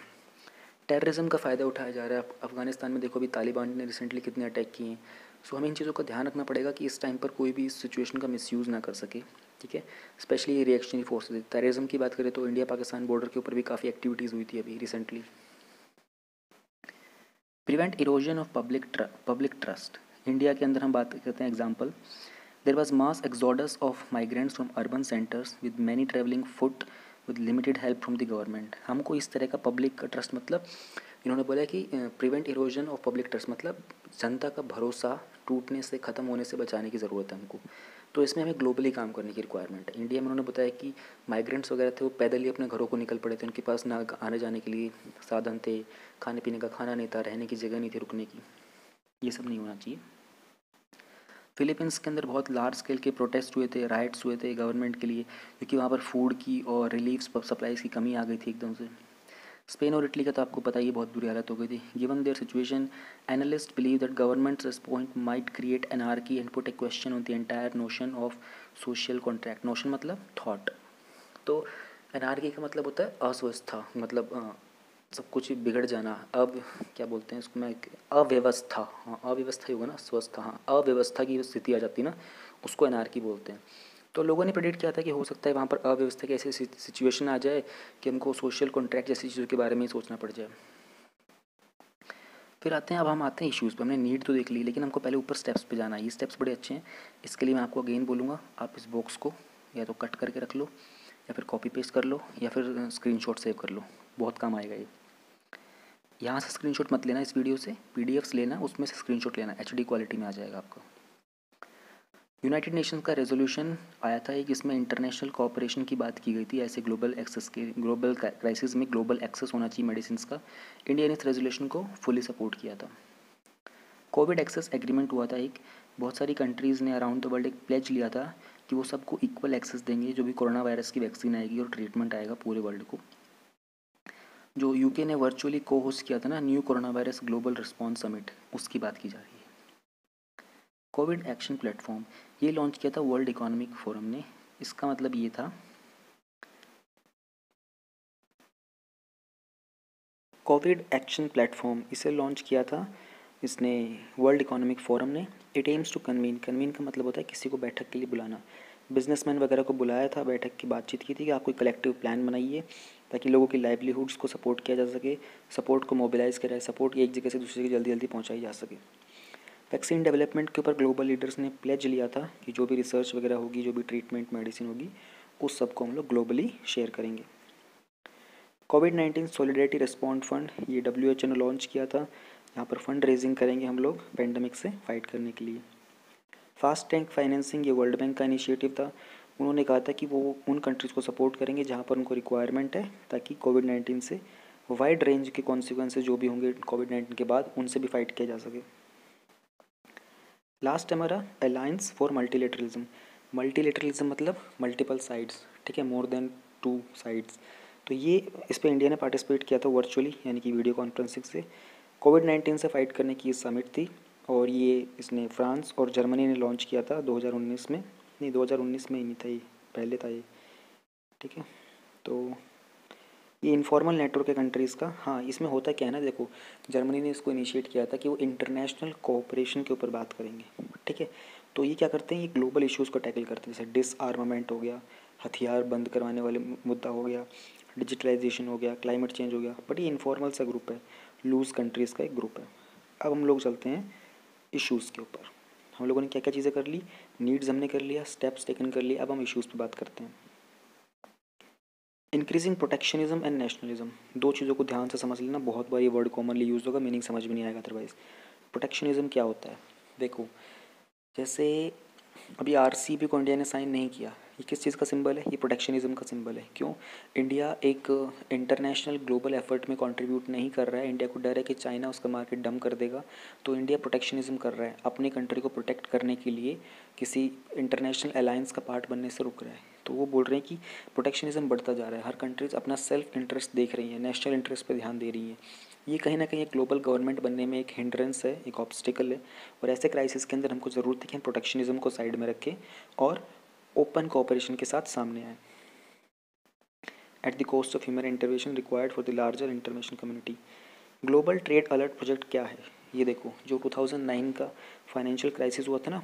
टेररिज्म का फ़ायदा उठाया जा रहा है। अफगानिस्तान में देखो अभी तालिबान ने रिसेंटली कितने अटैक किए हैं। सो हमें इन चीज़ों का ध्यान रखना पड़ेगा कि इस टाइम पर कोई भी इस सिचुएशन का मिसयूज़ ना कर सके, ठीक है। स्पेशली ये रिएक्शनरी फोर्सेज। टेररिज्म की बात करें तो इंडिया पाकिस्तान बॉर्डर के ऊपर भी काफ़ी एक्टिविटीज़ हुई थी अभी recently. Prevent erosion of public trust. India के अंदर हम बात करते हैं example, there was mass exodus of migrants from urban centres with many travelling foot with limited help from the government. हमको इस तरह का पब्लिक का ट्रस्ट, मतलब इन्होंने बोला कि prevent erosion of public trust मतलब जनता का भरोसा टूटने से, ख़त्म होने से बचाने की ज़रूरत है हमको। तो इसमें हमें ग्लोबली काम करने की रिक्वायरमेंट है। इंडिया में उन्होंने बताया कि माइग्रेंट्स वगैरह थे, वो पैदल ही अपने घरों को निकल पड़े थे, उनके पास ना आने जाने के लिए साधन थे, खाने पीने का खाना नहीं था, रहने की जगह नहीं थी रुकने की। ये सब नहीं होना चाहिए। फिलीपींस के अंदर बहुत लार्ज स्केल के प्रोटेस्ट हुए थे, राइट्स हुए थे गवर्नमेंट के लिए, क्योंकि वहाँ पर फूड की और रिलीफ सप्लाईज़ की कमी आ गई थी एकदम से। स्पेन और इटली का तो आपको पता ही, बहुत बुरी हालत हो गई थी। Given there situation, analyst believe that governments respond might create anarchy and put A question on the entire notion of social contract. Notion मतलब थॉट। तो एनार्की का मतलब होता है अस्वस्था, मतलब सब कुछ बिगड़ जाना। अब क्या बोलते हैं इसको, मैं अव्यवस्था, हाँ अव्यवस्था ही होगा ना, स्वस्थ, हाँ अव्यवस्था की स्थिति आ जाती है ना, उसको एनार्की बोलते हैं। तो लोगों ने प्रेडिक्ट किया था कि हो सकता है वहाँ पर अव्यवस्था की ऐसी सिचुएशन आ जाए कि हमको सोशल कॉन्ट्रैक्ट जैसी चीज़ों के बारे में ही सोचना पड़ जाए। फिर हम आते हैं इश्यूज़ पे। हमने नीड तो देख ली, लेकिन हमको पहले ऊपर स्टेप्स पे जाना है। ये स्टेप्स बड़े अच्छे हैं। इसके लिए मैं आपको अगेन बोलूँगा, आप इस बॉक्स को या तो कट करके रख लो, या फिर कॉपी पेस्ट कर लो, या फिर स्क्रीनशॉट सेव कर लो, बहुत काम आएगा ये। यहाँ से स्क्रीनशॉट मत लेना इस वीडियो से, पीडीएफ्स लेना, उसमें से स्क्रीनशॉट लेना, एचडी क्वालिटी में आ जाएगा आपको। यूनाइटेड नेशंस का रेजोल्यूशन आया था एक, जिसमें इंटरनेशनल कोऑपरेशन की बात की गई थी। ऐसे ग्लोबल क्राइसिस में ग्लोबल एक्सेस होना चाहिए मेडिसिन का। इंडिया ने इस रेजोल्यूशन को फुली सपोर्ट किया था। कोविड एक्सेस एग्रीमेंट हुआ था एक, बहुत सारी कंट्रीज़ ने अराउंड द वर्ल्ड एक प्लेज लिया था कि वो सबको इक्वल एक्सेस देंगे जो भी कोरोना वायरस की वैक्सीन आएगी और ट्रीटमेंट आएगा पूरे वर्ल्ड को। जो यूके ने वर्चुअली को होस्ट किया था ना, new corona virus global response summit, उसकी बात की जा रही है। कोविड एक्शन प्लेटफॉर्म ये लॉन्च किया था वर्ल्ड इकोनॉमिक फोरम ने। इसका मतलब ये था, कोविड एक्शन प्लेटफॉर्म इसे लॉन्च किया था इसने वर्ल्ड इकोनॉमिक फोरम ने। इट एम्स टू कन्वीन का मतलब होता है किसी को बैठक के लिए बुलाना। बिजनेसमैन वगैरह को बुलाया था, बैठक की बातचीत की थी कि आप कोई कलेक्टिव प्लान बनाइए ताकि लोगों की लाइवलीहुड्स को सपोर्ट किया जा सके, सपोर्ट को मोबिलाइज किया जाए, सपोर्ट एक जगह से दूसरी जगह जल्दी जल्दी पहुँचाई जा सके। वैक्सीन डेवलपमेंट के ऊपर ग्लोबल लीडर्स ने प्लेज लिया था कि जो भी रिसर्च वगैरह होगी, जो भी ट्रीटमेंट मेडिसिन होगी, उस सबको हम लोग ग्लोबली शेयर करेंगे। कोविड-19 सॉलिडेरिटी रिस्पॉन्ड फंड ये WHO ने लॉन्च किया था। यहाँ पर फंड रेजिंग करेंगे हम लोग पेंडेमिक से फाइट करने के लिए। फास्ट टैंक फाइनेंसिंग ये वर्ल्ड बैंक का इनिशिएटिव था। उन्होंने कहा था कि वो उन कंट्रीज़ को सपोर्ट करेंगे जहाँ पर उनको रिक्वायरमेंट है, ताकि कोविड-19 से वाइड रेंज के कॉन्सिक्वेंसेज जो भी होंगे कोविड-19 के बाद, उनसे भी फाइट किया जा सके। लास्ट है हमारा अलायंस फॉर मल्टीलेटरलिज्म। मल्टीलेटरलिज्म मतलब मल्टीपल साइड्स, ठीक है, मोर देन 2 साइड्स। तो ये इस पर इंडिया ने पार्टिसिपेट किया था वर्चुअली, यानी कि वीडियो कॉन्फ्रेंसिंग से। कोविड-19 से फाइट करने की समिट थी, और ये इसने फ्रांस और जर्मनी ने लॉन्च किया था 2019 में। नहीं, 2019 में ही नहीं था ये, पहले था ये, ठीक है। तो ये इनफॉर्मल नेटवर्क है कंट्रीज़ का। हाँ, इसमें होता क्या है ना, देखो, जर्मनी ने इसको इनिशिएट किया था कि वो इंटरनेशनल कोऑपरेशन के ऊपर बात करेंगे, ठीक है। तो ये क्या करते हैं, ये ग्लोबल इश्यूज़ को टैकल करते हैं, जैसे डिसआर्मामेंट हो गया, हथियार बंद करवाने वाले मुद्दा हो गया, डिजिटलाइजेशन हो गया, क्लाइमेट चेंज हो गया। बट ये इनफॉर्मल सा ग्रुप है, लूज़ कंट्रीज़ का एक ग्रुप है। अब हम लोग चलते हैं इश्यूज़ के ऊपर। हम लोगों ने क्या क्या चीज़ें कर ली, नीड्स हमने कर लिया, स्टेप्स टेकन कर लिए। अब हम इश्यूज़ पे बात करते हैं। इंक्रीजिंग प्रोटेक्शनिज्म एंड नेशनलिज्म, दो चीज़ों को ध्यान से समझ लेना, बहुत बार ये वर्ड कॉमनली यूज़ होगा, मीनिंग समझ में नहीं आएगा अदरवाइज। प्रोटेक्शनिज्म क्या होता है, देखो, जैसे अभी RCEP को इंडिया ने साइन नहीं किया, ये किस चीज़ का सिंबल है, ये प्रोटेक्शनिज्म का सिंबल है। क्यों? इंडिया एक इंटरनेशनल ग्लोबल एफर्ट में कंट्रीब्यूट नहीं कर रहा है। इंडिया को डर है कि चाइना उसका मार्केट डम कर देगा, तो इंडिया प्रोटेक्शनिज्म कर रहा है, अपनी कंट्री को प्रोटेक्ट करने के लिए किसी इंटरनेशनल अलायंस का पार्ट बनने से रुक रहा है। तो वो बोल रहे हैं कि प्रोटेक्शनिज्म बढ़ता जा रहा है, हर कंट्रीज़ अपना सेल्फ इंटरेस्ट देख रही हैं, नेशनल इंटरेस्ट पर ध्यान दे रही हैं। ये कहीं ना कहीं एक ग्लोबल गवर्नमेंट बनने में एक हिंड्रेंस है, एक ऑब्स्टिकल है। और ऐसे क्राइसिस के अंदर हमको ज़रूरत है कि हम प्रोटेक्शनिज्म को साइड में रखें और ओपन कोऑपरेशन के साथ सामने आए, at the cost of human intervention required for the larger international community. Global trade alert project क्या है, ये देखो, जो 2009 का फाइनेंशियल क्राइसिस हुआ था ना,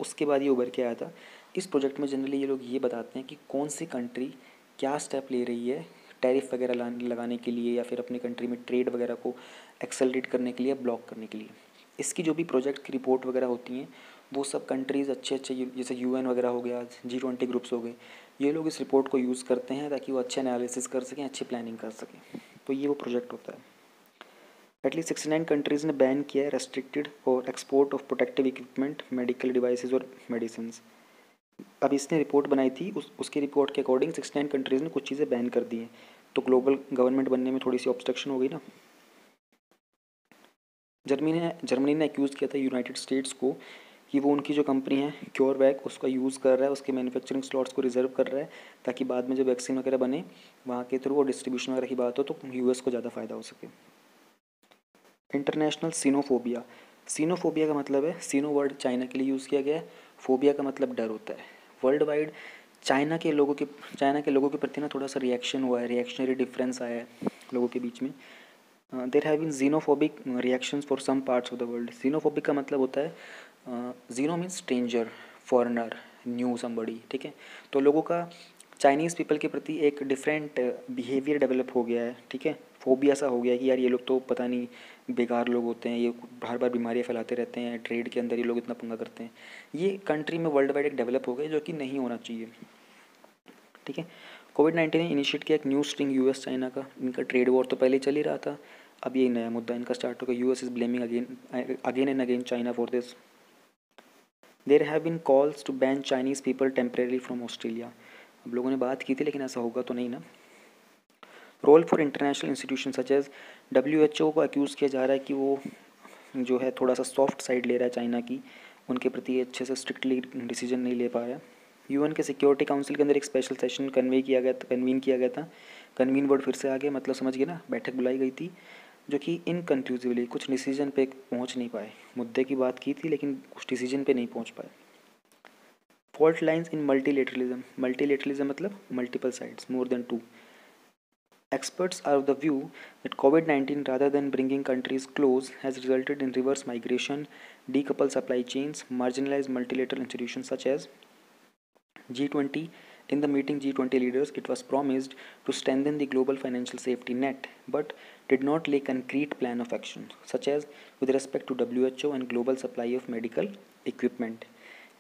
उसके बाद ये उभर के आया था। इस प्रोजेक्ट में जनरली ये लोग ये बताते हैं कि कौन सी कंट्री क्या स्टेप ले रही है टैरिफ वगैरह लगाने के लिए, या फिर अपनी कंट्री में ट्रेड वगैरह को एक्सेलरेट करने के लिए, ब्लॉक करने के लिए। इसकी जो भी प्रोजेक्ट की रिपोर्ट वगैरह होती हैं, वो सब कंट्रीज़ अच्छे अच्छे, जैसे UN वगैरह हो गया, G20 ग्रुप्स हो गए, ये लोग इस रिपोर्ट को यूज़ करते हैं ताकि वो अच्छे एनालिसिस कर सकें, अच्छी प्लानिंग कर सकें। तो ये वो प्रोजेक्ट होता है। एटलीस्ट 69 कंट्रीज़ ने बैन किया है रेस्ट्रिक्टेड और export of protective equipment, medical devices और मेडिसिन। अब इसने रिपोर्ट बनाई थी, उसकी रिपोर्ट के अकॉर्डिंग 69 कंट्रीज़ ने कुछ चीज़ें बैन कर दी हैं। तो ग्लोबल गवर्नमेंट बनने में थोड़ी सी ऑब्स्ट्रक्शन हो गई ना। जर्मनी ने एक्यूज़ किया था यूनाइटेड स्टेट्स को कि वो उनकी जो कंपनी है क्योरवैक, उसका यूज़ कर रहा है, उसके मैन्युफैक्चरिंग स्लॉट्स को रिजर्व कर रहा है, ताकि बाद में जब वैक्सीन वगैरह बने, वहाँ के थ्रू वो डिस्ट्रीब्यूशन वगैरह की बात हो तो US को ज़्यादा फ़ायदा हो सके। इंटरनेशनल सीनोफोबिया, सीनोफोबिया का मतलब है, सीनो वर्ड चाइना के लिए यूज़ किया गया है, फोबिया का मतलब डर होता है। वर्ल्ड वाइड चाइना के लोगों के प्रति ना थोड़ा सा रिएक्शन हुआ है, रिएक्शनरी डिफरेंस आया है लोगों के बीच में। There have been xenophobic reactions for some parts of the world. Xenophobic का मतलब होता है, xeno means stranger, foreigner, new somebody, ठीक है। तो लोगों का चाइनीज़ पीपल के प्रति एक डिफरेंट बिहेवियर डेवलप हो गया है, ठीक है। फोबिया सा हो गया है कि यार ये लोग तो पता नहीं बेकार लोग होते हैं, ये बार बार बीमारियाँ फैलाते रहते हैं, ट्रेड के अंदर ये लोग इतना पंगा करते हैं। ये कंट्री में वर्ल्ड वाइड एक डेवलप हो गया जो कि नहीं होना चाहिए, ठीक है। कोविड-19 ने इनिशिएट किया एक न्यू स्ट्रिंग यूएस चाइना का। इनका ट्रेड वॉर तो पहले चल ही रहा था, अब ये नया मुद्दा इनका स्टार्ट हो गया। US is blaming again and again China for this. There have been calls to ban Chinese people temporary from Australia. अब लोगों ने बात की थी लेकिन ऐसा होगा तो नहीं ना। Role for international institution such as WHO को अक्यूज़ किया जा रहा है कि वो जो है थोड़ा सा सॉफ्ट साइड ले रहा है चाइना की, उनके प्रति अच्छे से स्ट्रिक्टली डिसीजन नहीं ले पा रहा है। यूएन के सिक्योरिटी काउंसिल के अंदर एक स्पेशल सेशन कन्वीन किया गया था। कन्वीन वर्ड फिर से आ गया, मतलब समझ गए ना, बैठक बुलाई गई थी जो कि इनकन्क्लूसिवली कुछ डिसीजन पे पहुंच नहीं पाए। मुद्दे की बात की थी लेकिन कुछ डिसीजन पे नहीं पहुंच पाए। फॉल्ट लाइन्स इन मल्टीलेटरलिज्म मतलब multiple sides, more than two. Experts are of the view that COVID-19, rather than bringing countries close, has resulted in reverse migration, decoupled supply chains, marginalized multilateral institutions such as G20. In the meeting G20 leaders, it was promised to strengthen the global financial safety net, but did not lay concrete plan of action, such as with respect to WHO and global supply of medical equipment.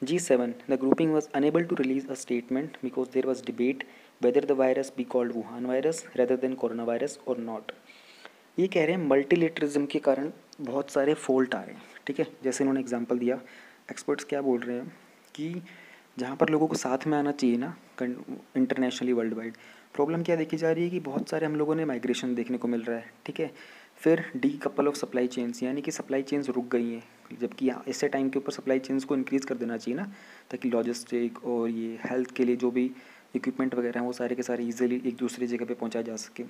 G7, the grouping was unable to release a statement because there was debate whether the virus be called Wuhan virus rather than coronavirus or not. ये कह रहे हैं multilateralism के कारण बहुत सारे fault आ रहे हैं, ठीक है। जैसे इन्होंने एग्जांपल दिया, एक्सपर्ट्स क्या बोल रहे हैं कि जहाँ पर लोगों को साथ में आना चाहिए ना इंटरनेशनली वर्ल्ड वाइड, प्रॉब्लम क्या देखी जा रही है कि बहुत सारे हम लोगों ने माइग्रेशन देखने को मिल रहा है, ठीक है। फिर D couple of supply chains, यानी कि सप्लाई चेन्स रुक गई हैं, जबकि यहाँ ऐसे टाइम के ऊपर सप्लाई चेन्स को इंक्रीज़ कर देना चाहिए ना, ताकि लॉजिस्टिक और ये हेल्थ के लिए जो भी इक्विपमेंट वगैरह हैं वो सारे के सारे ईजिली एक दूसरी जगह पे पहुँचाया जा सके।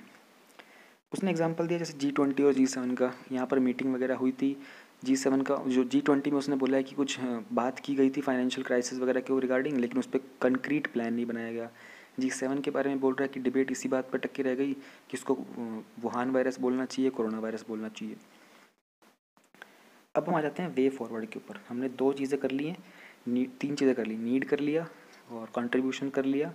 उसने एग्जांपल दिया जैसे G20 और G7 का, यहाँ पर मीटिंग वगैरह हुई थी। G7 का जो G20 में उसने बोला है कि कुछ बात की गई थी फाइनेंशियल क्राइसिस वगैरह के रिगार्डिंग, लेकिन उस पर कंक्रीट प्लान नहीं बनाया गया। G7 के बारे में बोल रहा है कि डिबेट इसी बात पर टक्की रह गई कि उसको वुहान वायरस बोलना चाहिए, कोरोना वायरस बोलना चाहिए। अब हम आ जाते हैं वे फॉरवर्ड के ऊपर। हमने दो चीज़ें कर ली हैं, तीन चीज़ें कर ली, नीड कर लिया और कंट्रीब्यूशन कर लिया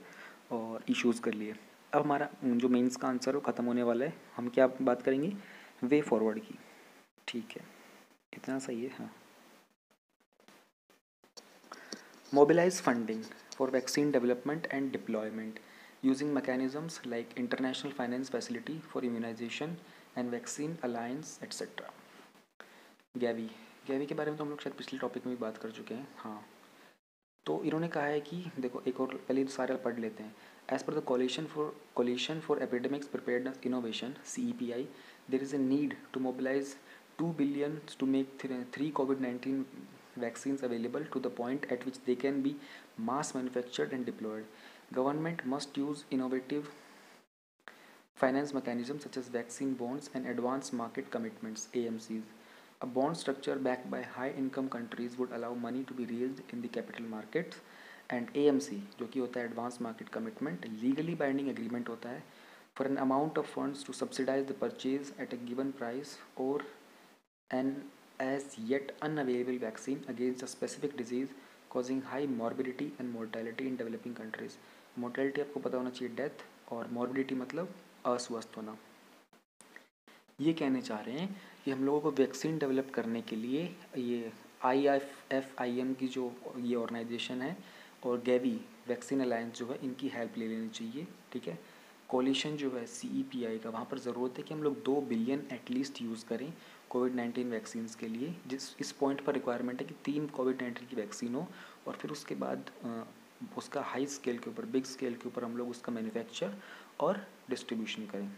और इश्यूज़ कर लिए। अब हमारा जो मेंस का आंसर है वो ख़त्म होने वाला है। हम क्या बात करेंगे, वे फॉरवर्ड की, ठीक है, इतना सही है। हाँ, mobilise funding for vaccine development and deployment using mechanisms like international finance facility for immunisation and vaccine alliance etcetera. Gavi के बारे में तो हम लोग शायद पिछले टॉपिक में भी बात कर चुके हैं। हाँ, तो इन्होंने कहा है कि देखो एक और पहले सारे पढ़ लेते हैं। As per the coalition for epidemics preparedness innovation CEPI, there is a need to mobilise 2 billion to make 3 COVID-19 vaccines available to the point at which they can be mass manufactured and deployed. Government must use innovative finance mechanisms such as vaccine bonds and advance market commitments AMCs. A bond structure backed by high income countries would allow money to be raised in the capital markets, and AMC जो कि होता है advance market commitment, legally binding agreement होता है for an amount of funds to subsidise the purchase at a given price और an as yet unavailable vaccine against a specific disease causing high morbidity and mortality in developing countries. Mortality आपको पता होना चाहिए death, और morbidity मतलब अस्वस्थ होना। ये कहने चाह रहे हैं कि हम लोगों को वैक्सीन डेवलप करने के लिए ये IFFIM की जो ये ऑर्गेनाइजेशन है और गैवी वैक्सीन अलायंस जो है इनकी हेल्प ले लेनी चाहिए, ठीक है। कोलिशन जो है CEPI का, वहाँ पर ज़रूरत है कि हम लोग 2 बिलियन एटलीस्ट यूज़ करें कोविड-19 वैक्सीन्स के लिए। इस पॉइंट पर रिक्वायरमेंट है कि 3 कोविड-19 की वैक्सीन हो और फिर उसके बाद उसका हाई स्केल के ऊपर, बिग स्केल के ऊपर हम लोग उसका मैन्युफैक्चर और डिस्ट्रीब्यूशन करें।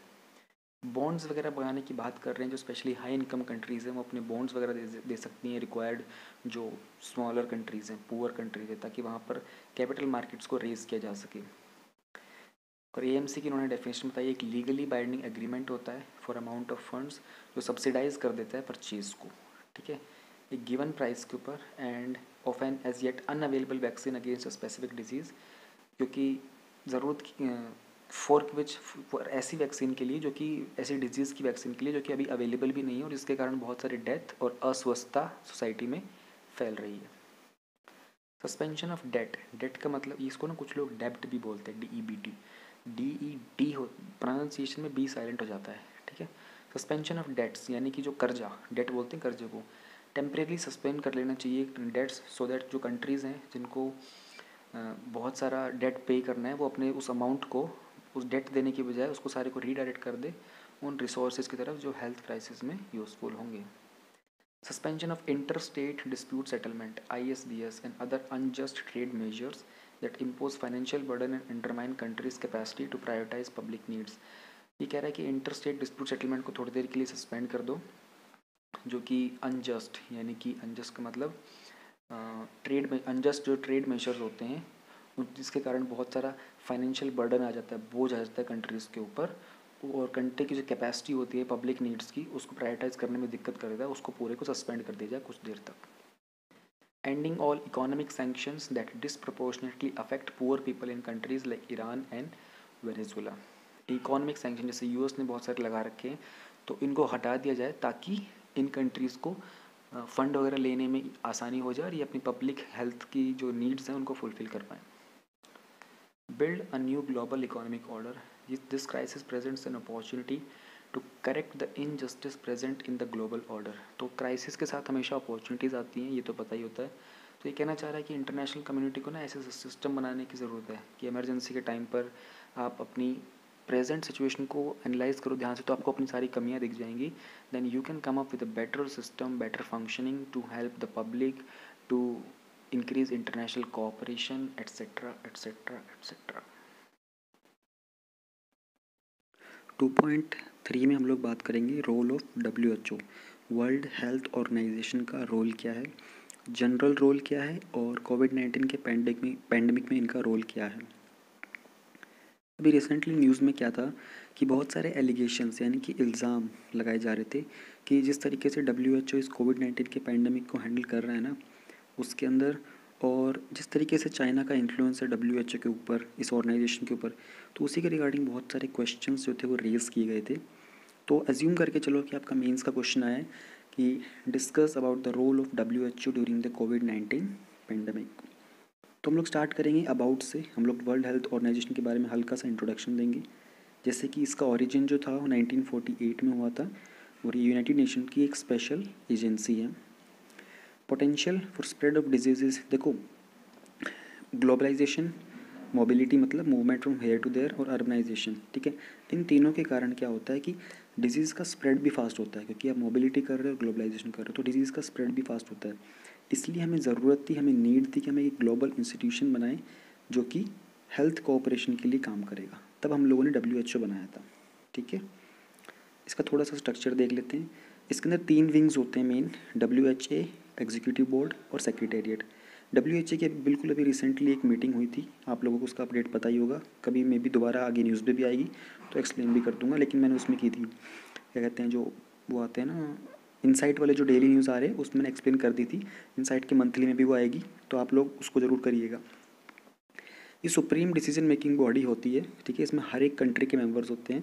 बॉन्ड्स वगैरह बनाने की बात कर रहे हैं, जो स्पेशली हाई इनकम कंट्रीज़ हैं वो अपने बॉन्ड्स वगैरह दे सकती हैं रिक्वायर्ड जो स्मॉलर कंट्रीज़ हैं, पुअर कंट्रीज़ हैं, ताकि वहाँ पर कैपिटल मार्केट्स को रेज़ किया जा सके। और AMC की उन्होंने डेफिनेशन बताई, एक लीगली बाइंडिंग एग्रीमेंट होता है फॉर अमाउंट ऑफ फंड्स जो सब्सिडाइज कर देता है परचेज को, ठीक है, एक गिवन प्राइस के ऊपर, and of an as yet unavailable vaccine against a specific disease, क्योंकि ज़रूरत फॉर ऐसी वैक्सीन के लिए जो कि ऐसी डिजीज़ की वैक्सीन के लिए जो कि अभी अवेलेबल भी नहीं है और जिसके कारण बहुत सारी डेथ और अस्वस्थता सोसाइटी में फैल रही है। सस्पेंशन ऑफ डेट, डेट का मतलब इसको ना कुछ लोग डेब्ट भी बोलते हैं, DEBT, DED हो, प्रोनाउंसिएशन में बी साइलेंट हो जाता है, ठीक है। सस्पेंशन ऑफ डेट्स यानी कि जो कर्जा, डेट बोलते हैं कर्जे को, टेम्परेली सस्पेंड कर लेना चाहिए डेट्स, सो दैट जो कंट्रीज़ हैं जिनको बहुत सारा डेट पे करना है वो अपने उस अमाउंट को उस डेट देने की बजाय उसको सारे को रीडायरेक्ट कर दे उन रिसोर्सेज की तरफ जो हेल्थ क्राइसिस में यूज़फुल होंगे। Suspension of interstate dispute settlement (ISDS) and other unjust trade measures that impose financial burden and undermine countries' capacity to prioritize public needs। ये कह रहा है कि इंटरस्टेट डिस्प्यूट सेटलमेंट को थोड़ी देर के लिए सस्पेंड कर दो, जो कि अनजस्ट, यानी कि अनजस्ट का मतलब ट्रेड में अनजस्ट जो ट्रेड मेजर्स होते हैं जिसके कारण बहुत सारा फाइनेंशियल बर्डन आ जाता है, बोझ आ जाता है कंट्रीज़ के ऊपर, और कंट्री की जो कैपेसिटी होती है पब्लिक नीड्स की उसको प्रायोरिटाइज करने में दिक्कत कर देता है, उसको पूरे को सस्पेंड कर दिया जाए कुछ देर तक। Ending all economic sanctions that disproportionately affect poor people in countries like Iran and Venezuela. Economic sanction जैसे यूएस ने बहुत सारे लगा रखे हैं तो इनको हटा दिया जाए ताकि इन कंट्रीज़ को फंड वगैरह लेने में आसानी हो जाए और ये अपनी पब्लिक हेल्थ की जो नीड्स हैं उनको फुलफ़िल कर पाएँ। Build a new global economic order. This crisis presents an opportunity to correct the injustice present in the global order। तो क्राइसिस के साथ हमेशा अपॉर्चुनिटीज़ आती हैं, ये तो पता ही होता है। तो ये कहना चाह रहा है कि इंटरनेशनल कम्युनिटी को ना ऐसे सिस्टम बनाने की ज़रूरत है कि इमरजेंसी के टाइम पर आप अपनी प्रेजेंट सिचुएशन को एनालाइज करो ध्यान से, तो आपको अपनी सारी कमियाँ दिख जाएंगी। Then you can come up with a better system, better functioning to help the public, to increase international cooperation etcetera etcetera etcetera. 2.3 में हम लोग बात करेंगे role of WHO, World Health Organization का रोल क्या है, जनरल रोल क्या है और कोविड-19 के पैंडमिक में इनका रोल क्या है। अभी रिसेंटली न्यूज़ में क्या था कि बहुत सारे एलिगेशंस यानी कि इल्ज़ाम लगाए जा रहे थे कि जिस तरीके से WHO इस कोविड-19 के पैंडमिक को हैंडल कर रहा है ना उसके अंदर, और जिस तरीके से चाइना का इन्फ्लुएंस है WHO के ऊपर, इस ऑर्गेनाइजेशन के ऊपर, तो उसी के रिगार्डिंग बहुत सारे क्वेश्चंस जो थे वो रेज़ किए गए थे। तो एज्यूम करके चलो कि आपका मेंस का क्वेश्चन आया है कि discuss about the role of WHO during the कोविड-19 पेंडेमिक। तो हम लोग स्टार्ट करेंगे अबाउट से। हम लोग वर्ल्ड हेल्थ ऑर्गेनाइजेशन के बारे में हल्का सा इंट्रोडक्शन देंगे, जैसे कि इसका ओरिजिन जो था वो 1948 में हुआ था और ये यूनाइटेड नेशन की एक स्पेशल एजेंसी है। Potential for spread of diseases, देखो ग्लोबलाइजेशन, मोबिलिटी मतलब movement from here to there, और अर्बनाइजेशन, ठीक है, इन तीनों के कारण क्या होता है कि डिजीज़ का स्प्रेड भी फास्ट होता है, क्योंकि आप मोबिलिटी कर रहे हो और ग्लोबलाइजेशन कर रहे हो तो डिजीज़ का स्प्रेड भी फास्ट होता है। इसलिए हमें ज़रूरत थी, हमें नीड थी कि हमें एक ग्लोबल इंस्टीट्यूशन बनाएं जो कि हेल्थ कोऑपरेशन के लिए काम करेगा, तब हम लोगों ने WHO बनाया था, ठीक है। इसका थोड़ा सा स्ट्रक्चर देख लेते हैं। इसके अंदर 3 विंग्स होते हैं मेन, WHA, एग्जीक्यूटिव बोर्ड और सेक्रेटेरिएट। WHO की बिल्कुल अभी रिसेंटली एक मीटिंग हुई थी, आप लोगों को उसका अपडेट पता ही होगा, कभी मे भी दोबारा आगे न्यूज़ में भी आएगी तो एक्सप्लेन भी कर दूंगा, लेकिन मैंने उसमें की थी, क्या कहते हैं जो वो आते हैं ना इनसाइट वाले जो डेली न्यूज़ आ रहे हैं उसमें मैंने एक्सप्लेन कर दी थी। इनसाइट के मंथली में भी वो आएगी तो आप लोग उसको ज़रूर करिएगा। ये सुप्रीम डिसीजन मेकिंग बॉडी होती है, ठीक है, इसमें हर एक कंट्री के मेंबर्स होते हैं।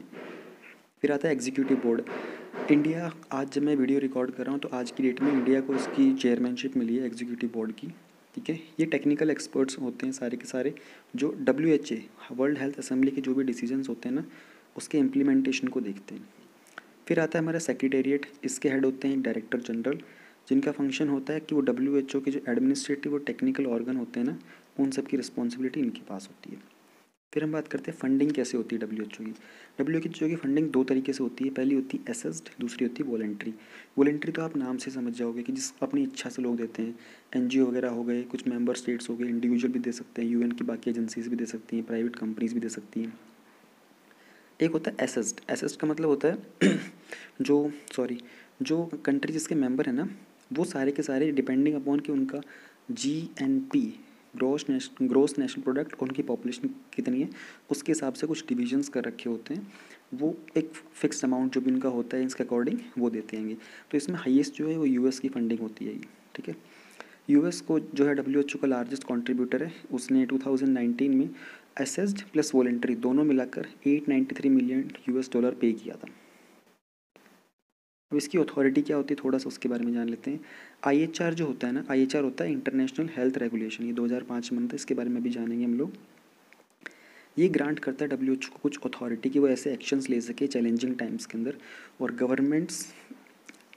फिर आता है एग्जीक्यूटिव बोर्ड। इंडिया, आज जब मैं वीडियो रिकॉर्ड कर रहा हूँ तो आज की डेट में इंडिया को इसकी चेयरमैनशिप मिली है एग्जीक्यूटिव बोर्ड की, ठीक है। ये टेक्निकल एक्सपर्ट्स होते हैं सारे के सारे, जो WHO वर्ल्ड हेल्थ असेंबली के जो भी डिसीजंस होते हैं ना उसके इम्प्लीमेंटेशन को देखते हैं। फिर आता है हमारा सेक्रेटेरिएट, इसके हेड होते हैं डायरेक्टर जनरल, जिनका फंक्शन होता है कि वो WHO के जो एडमिनिस्ट्रेटिव और टेक्निकल ऑर्गन होते हैं ना उन सब की रिस्पॉन्सिबिलिटी इनके पास होती है। फिर हम बात करते हैं फंडिंग कैसे होती है WHO की। WHO की फंडिंग 2 तरीके से होती है, पहली होती है असिस्ट, दूसरी होती है वॉलंटरी। वॉलंटरी तो आप नाम से समझ जाओगे कि जिस अपनी इच्छा से लोग देते हैं, NGO वगैरह हो गए, कुछ मेंबर स्टेट्स हो गए, इंडिविजुअल भी दे सकते हैं, UN की बाकी एजेंसीज भी दे सकती हैं, प्राइवेट कंपनीज भी दे सकती हैं। एक होता है असिस्ट, असिस्ट का मतलब होता है जो कंट्री जिसके मेंबर है ना वो सारे के सारे डिपेंडिंग अपॉन कि उनका GNP, ग्रोस नेशनल प्रोडक्ट, और उनकी पॉपुलेशन कितनी है उसके हिसाब से कुछ डिविजन्स कर रखे होते हैं, वो एक फिक्स अमाउंट जो भी उनका होता है इसके अकॉर्डिंग वो देते हैं। तो इसमें हाईएस्ट जो है वो US की फंडिंग होती है, ठीक है। US को जो है WHO का लार्जेस्ट कंट्रीब्यूटर है, उसने 2019 में असेस्ड प्लस वॉलंटरी दोनों मिलाकर $893 मिलियन पे किया था। अब इसकी अथॉरिटी क्या होती है, थोड़ा सा उसके बारे में जान लेते हैं। IHR जो होता है ना, IHR होता है इंटरनेशनल हेल्थ रेगुलेशन, ये 2005 में बनता है, इसके बारे में भी जानेंगे हम लोग। ये ग्रांट करता है WHO को कुछ अथॉरिटी की वो ऐसे एक्शंस ले सके चैलेंजिंग टाइम्स के अंदर, और governments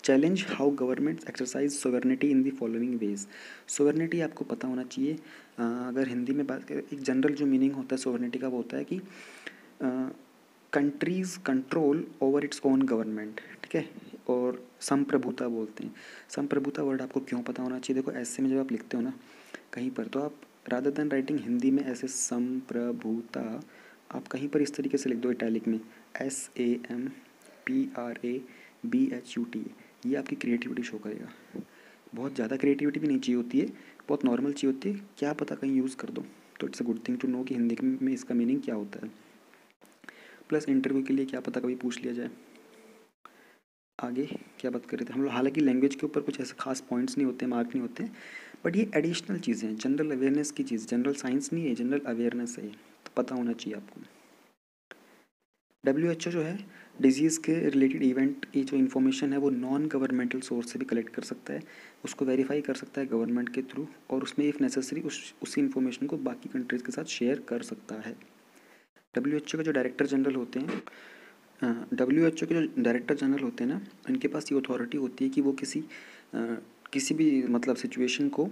challenge how governments exercise sovereignty in the following veg. Sovereignty आपको पता होना चाहिए, अगर हिंदी में बात करें, एक जनरल जो मीनिंग होता है सोवरेनिटी का वो होता है कि countries control over its own government, ठीक है, और संप्रभुता बोलते हैं। संप्रभुता वर्ड आपको क्यों पता होना चाहिए, देखो ऐसे में जब आप लिखते हो ना कहीं पर, तो आप रादर देन राइटिंग हिंदी में ऐसे संप्रभुता, आप कहीं पर इस तरीके से लिख दो इटैलिक में SAMPRABHUT, ये आपकी क्रिएटिविटी शो करेगा। बहुत ज़्यादा क्रिएटिविटी भी नहीं चाहिए होती है, बहुत नॉर्मल चाहिए होती है, क्या पता कहीं यूज़ कर दो, तो it's a good thing to know कि हिंदी में इसका मीनिंग क्या होता है। प्लस इंटरव्यू के लिए क्या पता कभी पूछ लिया जाए। आगे क्या बात कर रहे थे हम लोग, हालांकि लैंग्वेज के ऊपर कुछ ऐसे खास पॉइंट्स नहीं होते, मार्क नहीं होते, बट ये एडिशनल चीज़ें हैं, जनरल अवेयरनेस की चीज़, जनरल साइंस नहीं है, जनरल अवेयरनेस है, तो पता होना चाहिए आपको। WHO जो है डिजीज़ के रिलेटेड इवेंट की जो इन्फॉर्मेशन है वो नॉन गवर्नमेंटल सोर्स से भी कलेक्ट कर सकता है, उसको वेरीफाई कर सकता है गवर्नमेंट के थ्रू, और उसमें इफ़ नेसेसरी उसी इन्फॉर्मेशन को बाकी कंट्रीज़ के साथ शेयर कर सकता है। WHO के जो डायरेक्टर जनरल होते हैं, WHO के जो डायरेक्टर जनरल होते हैं ना, उनके पास ये अथॉरिटी होती है कि वो किसी भी मतलब सिचुएशन को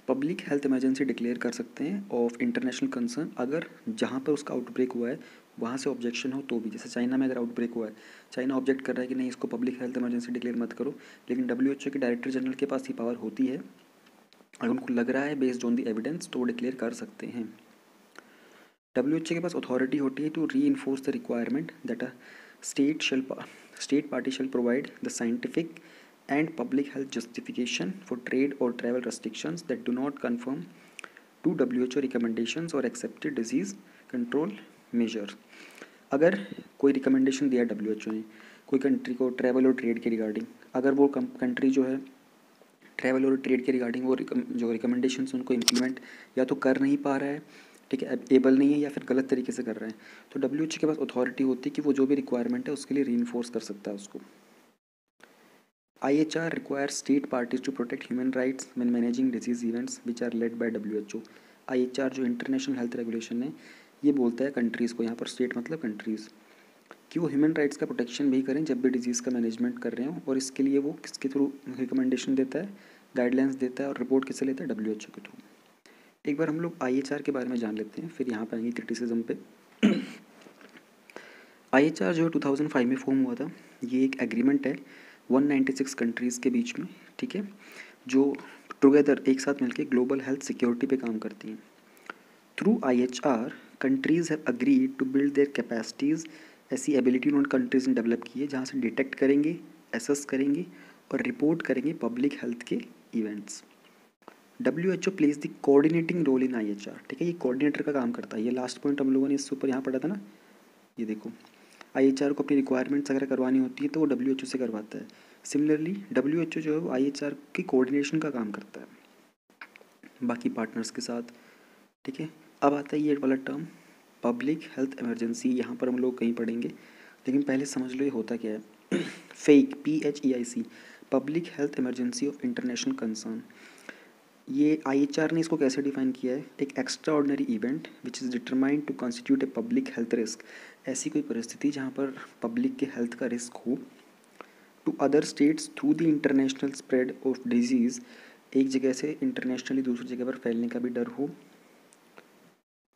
पब्लिक हेल्थ इमरजेंसी डिक्लेयर कर सकते हैं ऑफ इंटरनेशनल कंसर्न, अगर जहाँ पर उसका आउटब्रेक हुआ है वहाँ से ऑब्जेक्शन हो तो भी। जैसे चाइना में अगर आउटब्रेक हुआ है, चाइना ऑब्जेक्ट कर रहा है कि नहीं इसको पब्लिक हेल्थ इमरजेंसी डिक्लेयर मत करो, लेकिन WHO के डायरेक्टर जनरल के पास ये पावर होती है, अगर उनको लग रहा है बेस्ड ऑन द एविडेंस तो वो डिक्लेयर कर सकते हैं। WHO के पास अथॉरिटी होती है to reinforce the requirement that a state party shall provide the scientific and public health justification for trade or travel restrictions that do not conform to WHO recommendations or accepted disease control measures। अगर कोई recommendation दिया WHO ने कोई country को travel और trade के regarding, अगर वो कंट्री जो है ट्रैवल और ट्रेड के रिगार्डिंग वो जो रिकमेंडेशंस उनको इम्प्लीमेंट या तो कर नहीं पा रहा है, ठीक है, एबल नहीं है, या फिर गलत तरीके से कर रहे हैं, तो WHO के पास अथॉरिटी होती है कि वो जो भी रिक्वायरमेंट है उसके लिए रीइंफोर्स कर सकता है उसको। IHR requires state parties to protect human rights when managing disease events which are led by WHO। IHR जो इंटरनेशनल हेल्थ रेगुलेशन है, ये बोलता है कंट्रीज़ को, यहाँ पर स्टेट मतलब कंट्रीज़, कि वो ह्यूमन राइट्स का प्रोटेक्शन भी करें जब भी डिजीज़ का मैनेजमेंट कर रहे हों, और इसके लिए वो किसके थ्रू रिकमेंडेशन देता है, गाइडलाइंस देता है, और रिपोर्ट किससे लेता है, WHO के थ्रू। एक बार हम लोग IHR के बारे में जान लेते हैं, फिर यहाँ पर आएंगे क्रिटिसिज्म पे। IHR जो 2005 में फॉर्म हुआ था, ये एक एग्रीमेंट है 196 कंट्रीज़ के बीच में, ठीक है, जो टुगेदर एक साथ मिलकर ग्लोबल हेल्थ सिक्योरिटी पे काम करती हैं। Through IHR countries have agreed to build their capacities, ऐसी एबिलिटी उन्होंने कंट्रीज़ ने डेवलप की है जहाँ से डिटेक्ट करेंगे, एसेस करेंगे और रिपोर्ट करेंगे पब्लिक हेल्थ के events. WHO plays the coordinating role in IHR, ठीक है, ये कोऑर्डिनेटर का काम करता है। ये लास्ट पॉइंट हम लोगों ने इससे ऊपर यहाँ पढ़ा था ना, ये देखो IHR को अपनी रिक्वायरमेंट्स अगर करवानी होती है तो वो WHO से करवाता है। सिमिलरली WHO जो है वो IHR की कोऑर्डिनेशन का काम करता है बाकी पार्टनर्स के साथ, ठीक है। अब आता है ये वाला टर्म पब्लिक हेल्थ इमरजेंसी, यहाँ पर हम लोग कहीं पढ़ेंगे, लेकिन पहले समझ लो ये होता क्या है। Fake PHEIC, public health emergency of international concern. ये IHR ने इसको कैसे डिफाइन किया है, एक extraordinary event which is determined to constitute a public health risk, ऐसी कोई परिस्थिति जहाँ पर पब्लिक के हेल्थ का रिस्क हो, to other states through the international spread of disease, एक जगह से इंटरनेशनली दूसरी जगह पर फैलने का भी डर हो,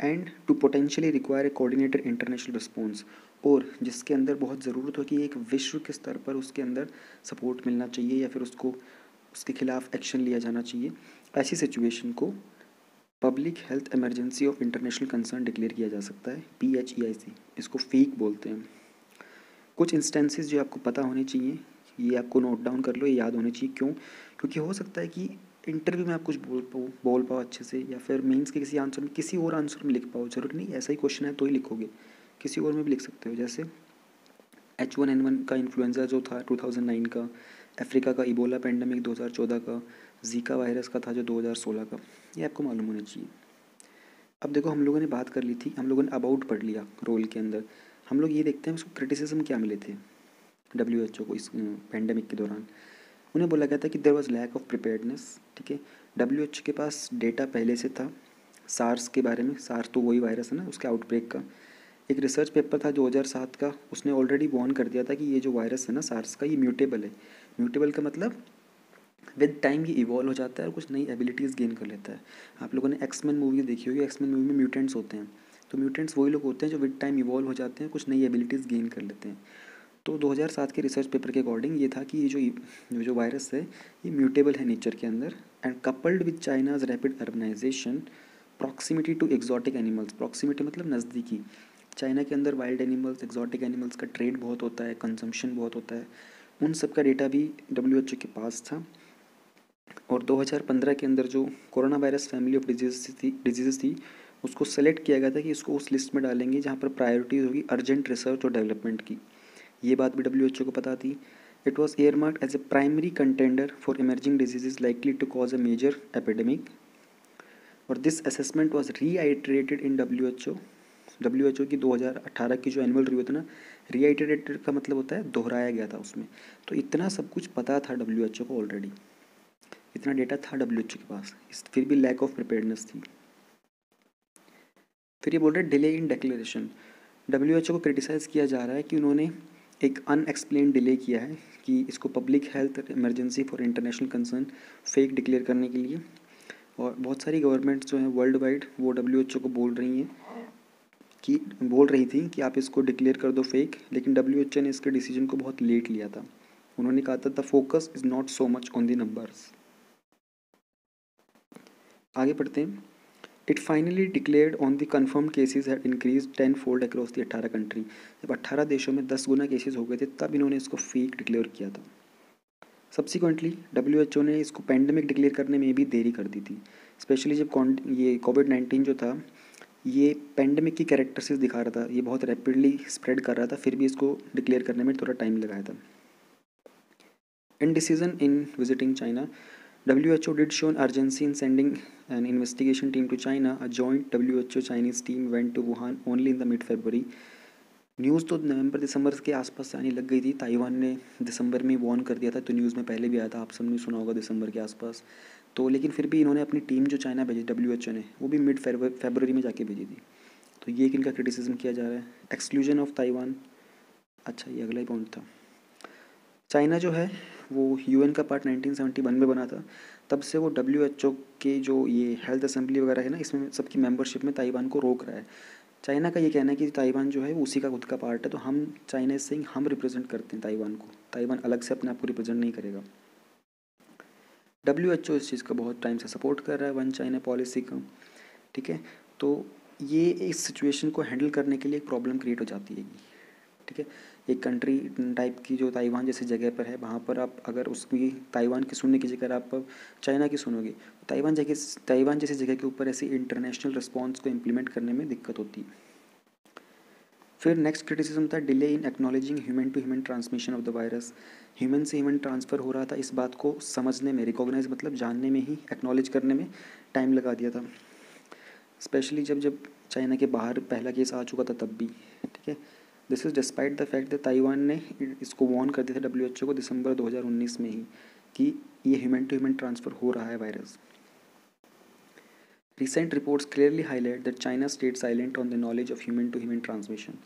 and to potentially require a coordinated international response, और जिसके अंदर बहुत ज़रूरत हो कि एक विश्व के स्तर पर उसके अंदर सपोर्ट मिलना चाहिए या फिर उसको उसके खिलाफ एक्शन लिया जाना चाहिए, ऐसी सिचुएशन को public health emergency of international concern declare किया जा सकता है, PHEIC, इसको फेक बोलते हैं। कुछ इंस्टेंसेस जो आपको पता होने चाहिए, ये आपको नोट डाउन कर लो, ये याद होने चाहिए, क्यों, क्योंकि हो सकता है कि इंटरव्यू में आप कुछ बोल पाओ अच्छे से, या फिर मेंस के किसी आंसर में, किसी और आंसर में लिख पाओ, जरूरी नहीं ऐसा ही क्वेश्चन है तो ही लिखोगे, किसी और में भी लिख सकते हो। जैसे H1N1 का इन्फ्लुएंजा जो था 2009 का, अफ्रीका का इबोला पेंडेमिक 2014 का, जीका वायरस का था जो 2016 का, ये आपको मालूम होना चाहिए। अब देखो हम लोगों ने बात कर ली थी, हम लोगों ने अबाउट पढ़ लिया रोल के अंदर, हम लोग ये देखते हैं उसको क्रिटिसिज्म क्या मिले थे। WHO को इस पेंडेमिक के दौरान। उन्हें बोला गया था कि there was lack of preparedness, ठीक है। WHO के पास डेटा पहले से था सार्स के बारे में, सार्स तो वही वायरस है ना, उसके आउटब्रेक का। एक रिसर्च पेपर था 2007 का, उसने ऑलरेडी वार्न कर दिया था कि ये जो वायरस है ना सार्स का, ये म्यूटेबल है। म्यूटेबल का मतलब विद टाइम ये इवॉल्व हो जाता है और कुछ नई एबिलिटीज़ गेन कर लेता है। आप लोगों ने एक्समैन मूवी देखी होगी, एक्समैन मूवी में म्यूटेंट्स होते हैं, तो म्यूटेंट्स वही लोग होते हैं जो विद टाइम इवॉल्व हो जाते हैं, कुछ नई एबिलिटीज़ गेन कर लेते हैं। तो 2007 के रिसर्च पेपर के अकॉर्डिंग ये था कि ये जो वायरस है ये म्यूटेबल है नेचर के अंदर, and coupled with China's rapid urbanisation, proximity to exotic animals, proximity मतलब नज़दीकी। चाइना के अंदर वाइल्ड एनिमल्स, एक्जॉटिक एनिमल्स का ट्रेड बहुत होता है, कंजम्पशन बहुत होता है, उन सब का डेटा भी WHO के पास था। और 2015 के अंदर जो corona virus family of disease थी उसको सेलेक्ट किया गया था कि इसको उस लिस्ट में डालेंगे जहाँ पर प्रायोरिटी होगी अर्जेंट रिसर्च और डेवलपमेंट की। ये बात भी WHO को पता थी। It was earmarked as a primary contender for emerging diseases likely to cause a major epidemic, और this assessment was reiterated in WHO की 2018 की जो एनुअल रिव्यू था ना, रीआइटरेटेड का मतलब होता है दोहराया गया था उसमें। तो इतना सब कुछ पता था WHO को ऑलरेडी, इतना डेटा था WHO के पास, फिर भी लैक ऑफ प्रिपेयर्डनेस थी। फिर ये बोल रहे डिले इन डिक्लेरेशन। WHO को क्रिटिसाइज़ किया जा रहा है कि उन्होंने एक अनएक्सप्लेन डिले किया है कि इसको public health emergency for international concern fake declare करने के लिए। और बहुत सारी गवर्नमेंट्स जो हैं वर्ल्ड वाइड वो WHO को बोल रही थी कि आप इसको डिक्लेयर कर दो फेक, लेकिन WHO ने इसके डिसीजन को बहुत लेट लिया था। उन्होंने कहा था the focus is not so much on the numbers. आगे पढ़ते हैं। It finally declared on the confirm cases had increase 10-fold across the 18 country. जब 18 देशों में 10 गुना केसेज हो गए थे तब इन्होंने इसको फेक डिक्लेयर किया था। सब्सिक्वेंटली WHO ने इसको पैंडमिक डिक्लेयर करने में भी देरी कर दी थी, स्पेशली जब ये कोविड-19 जो था ये पैंडमिक की कैरेक्टरिस्टिक्स दिखा रहा था, ये बहुत रैपिडली स्प्रेड कर रहा था, फिर भी इसको डिक्लेयर करने में थोड़ा टाइम लगाया था। Indecision in visiting China. WHO did show an urgency in sending an investigation team to China. A joint WHO-Chinese team went to Wuhan only in the mid-February. News तो नवंबर दिसंबर के आसपास से आने लग गई थी, ताइवान ने दिसंबर में वार्न कर दिया था, तो न्यूज़ में पहले भी आया था, आप सबने सुना होगा दिसंबर के आसपास। तो लेकिन फिर भी इन्होंने अपनी टीम जो चाइना भेजी WHO ने, वो भी मिड फरवरी में जाके भेजी थी। तो ये इनका क्रिटिसिज्म किया जा रहा है। एक्सक्लूजन ऑफ ताइवान, अच्छा ये अगला ही पॉइंट था। चाइना जो है वो UN का पार्ट 1971 में बना था, तब से वो WHO के जो ये हेल्थ असेंबली वगैरह है ना, इसमें सबकी मेंबरशिप में ताइवान को रोक रहा है। चाइना का ये कहना है कि ताइवान जो है वो उसी का खुद का पार्ट है, तो हम चाइना से हम रिप्रेजेंट करते हैं ताइवान को, ताइवान अलग से अपने आप को रिप्रेजेंट नहीं करेगा। WHO इस चीज़ का बहुत टाइम से सपोर्ट कर रहा है, वन चाइना पॉलिसी का, ठीक है। तो ये इस सिचुएशन को हैंडल करने के लिए एक प्रॉब्लम क्रिएट हो जाती है, ठीक है। एक कंट्री टाइप की जो ताइवान जैसी जगह पर है, वहाँ पर आप अगर उसकी ताइवान की सुनने की जगह आप चाइना की सुनोगे, ताइवान जैसी जगह के ऊपर ऐसी इंटरनेशनल रिस्पॉन्स को इम्प्लीमेंट करने में दिक्कत होती है। फिर नेक्स्ट क्रिटिसिज्म था delay in acknowledging human to human transmission of the virus. Human से ह्यूमन ट्रांसफ़र हो रहा था, इस बात को समझने में, रिकॉग्नाइज मतलब जानने में ही, एक्नॉलेज करने में टाइम लगा दिया था, स्पेशली जब चाइना के बाहर पहला केस आ चुका था तब भी, ठीक है। This is despite the fact that Taiwan ने इसको वार्न कर दिया था WHO को दिसंबर 2019 में ही कि ये ह्यूमन टू ह्यूमन ट्रांसफ़र हो रहा है virus. Recent reports clearly highlight that China stayed silent on the knowledge of human to human transmission.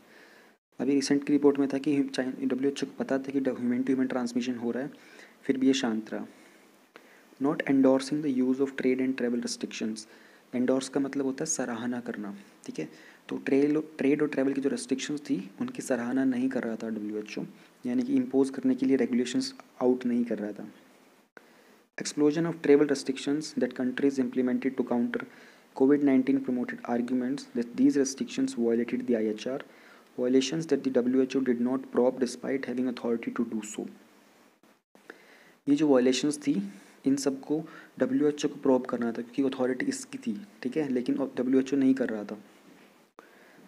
अभी रिसेंट की रिपोर्ट में था कि WHO को पता था कि ह्यूमन टू ह्यूमन ट्रांसमिशन हो रहा है, फिर भी ये शांत रहा। Not endorsing the use of trade and travel restrictions. Endorse का मतलब होता है सराहना करना, ठीक है। तो ट्रेड और ट्रैवल की जो रेस्ट्रिक्शंस थी उनकी सराहना नहीं कर रहा था WHO, यानी कि इम्पोज करने के लिए रेगुलेशंस आउट नहीं कर रहा था। Explosion of travel restrictions that countries implemented to counter COVID-19 promoted arguments that these restrictions violated the IHR, violations that the WHO did not probe despite having authority to do so. ये जो violations थी इन सब को WHO को probe करना था क्योंकि authority इसकी थी, ठीक है, लेकिन WHO नहीं कर रहा था।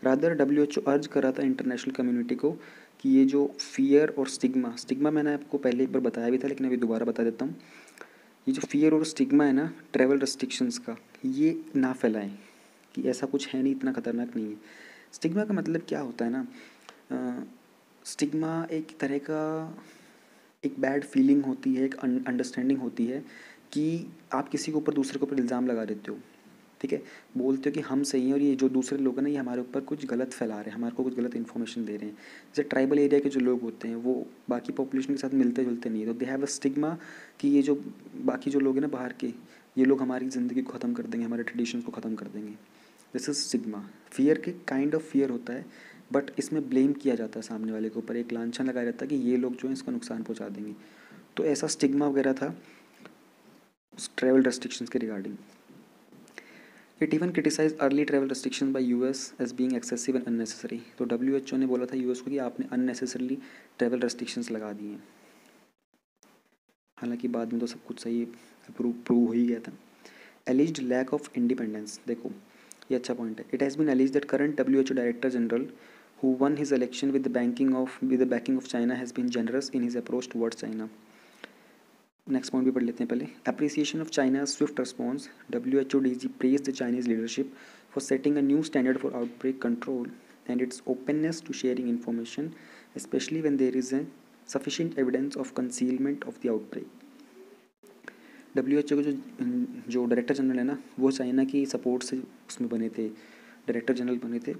रादर WHO अर्ज कर रहा था इंटरनेशनल कम्युनिटी को कि ये जो फियर और स्टिग्मा मैंने आपको पहले एक बार बताया भी था, लेकिन अभी दोबारा बता देता हूँ। ये जो फियर और स्टिग्मा है ना ट्रैवल रेस्ट्रिक्शंस का, ये ना फैलाएं कि ऐसा कुछ है नहीं, इतना खतरनाक नहीं है। स्टिग्मा का मतलब क्या होता है ना, स्टिग्मा एक तरह का एक बैड फीलिंग होती है, एक अंडरस्टैंडिंग होती है कि आप किसी के ऊपर दूसरे के ऊपर इल्ज़ाम लगा देते हो, ठीक है, बोलते हो कि हम सही हैं और ये जो दूसरे लोग हैं ना ये हमारे ऊपर कुछ गलत फैला रहे हैं, हमारे को कुछ गलत इन्फॉर्मेशन दे रहे हैं। जैसे ट्राइबल एरिया के जो लोग होते हैं वो बाकी पॉपुलेशन के साथ मिलते जुलते नहीं है, तो दे हैव अ स्टिग्मा कि ये जो बाकी जो लोग हैं ना बाहर के, ये लोग हमारी ज़िंदगी को ख़त्म कर देंगे, हमारे ट्रेडिशन को ख़त्म कर देंगे। This is stigma. फियर के काइंड ऑफ फियर होता है, बट इसमें ब्लेम किया जाता है सामने वाले के ऊपर, एक लांछन लगाया जाता है कि ये लोग जो हैं इसका नुकसान पहुंचा देंगे। तो ऐसा स्टिग्मा वगैरह था ट्रैवल रेस्ट्रिक्शंस के regarding. It even criticize early travel restriction by US as being excessive and unnecessary. तो WHO ने बोला था यूएस को कि आपने अननेसेसरली ट्रैवल रेस्ट्रिक्शंस लगा दिए हैं, हालांकि बाद में तो सब कुछ सही प्रूव हो ही गया था। एलिज्ड लैक ऑफ इंडिपेंडेंस, देखो ये अच्छा पॉइंट है। It has been alleged that current WHO director general who won his election with the backing of China has been generous in his approach towards China. Next point भी पढ़ लेते हैं पहले। Appreciation of China Swift response, WHO DG praised the Chinese leadership for setting a new standard for outbreak control and its openness to sharing information, especially when there is a sufficient evidence of concealment of the outbreak. WHO के जो director general है ना वो China की support से उसमें बने थे, डायरेक्टर जनरल बने थे।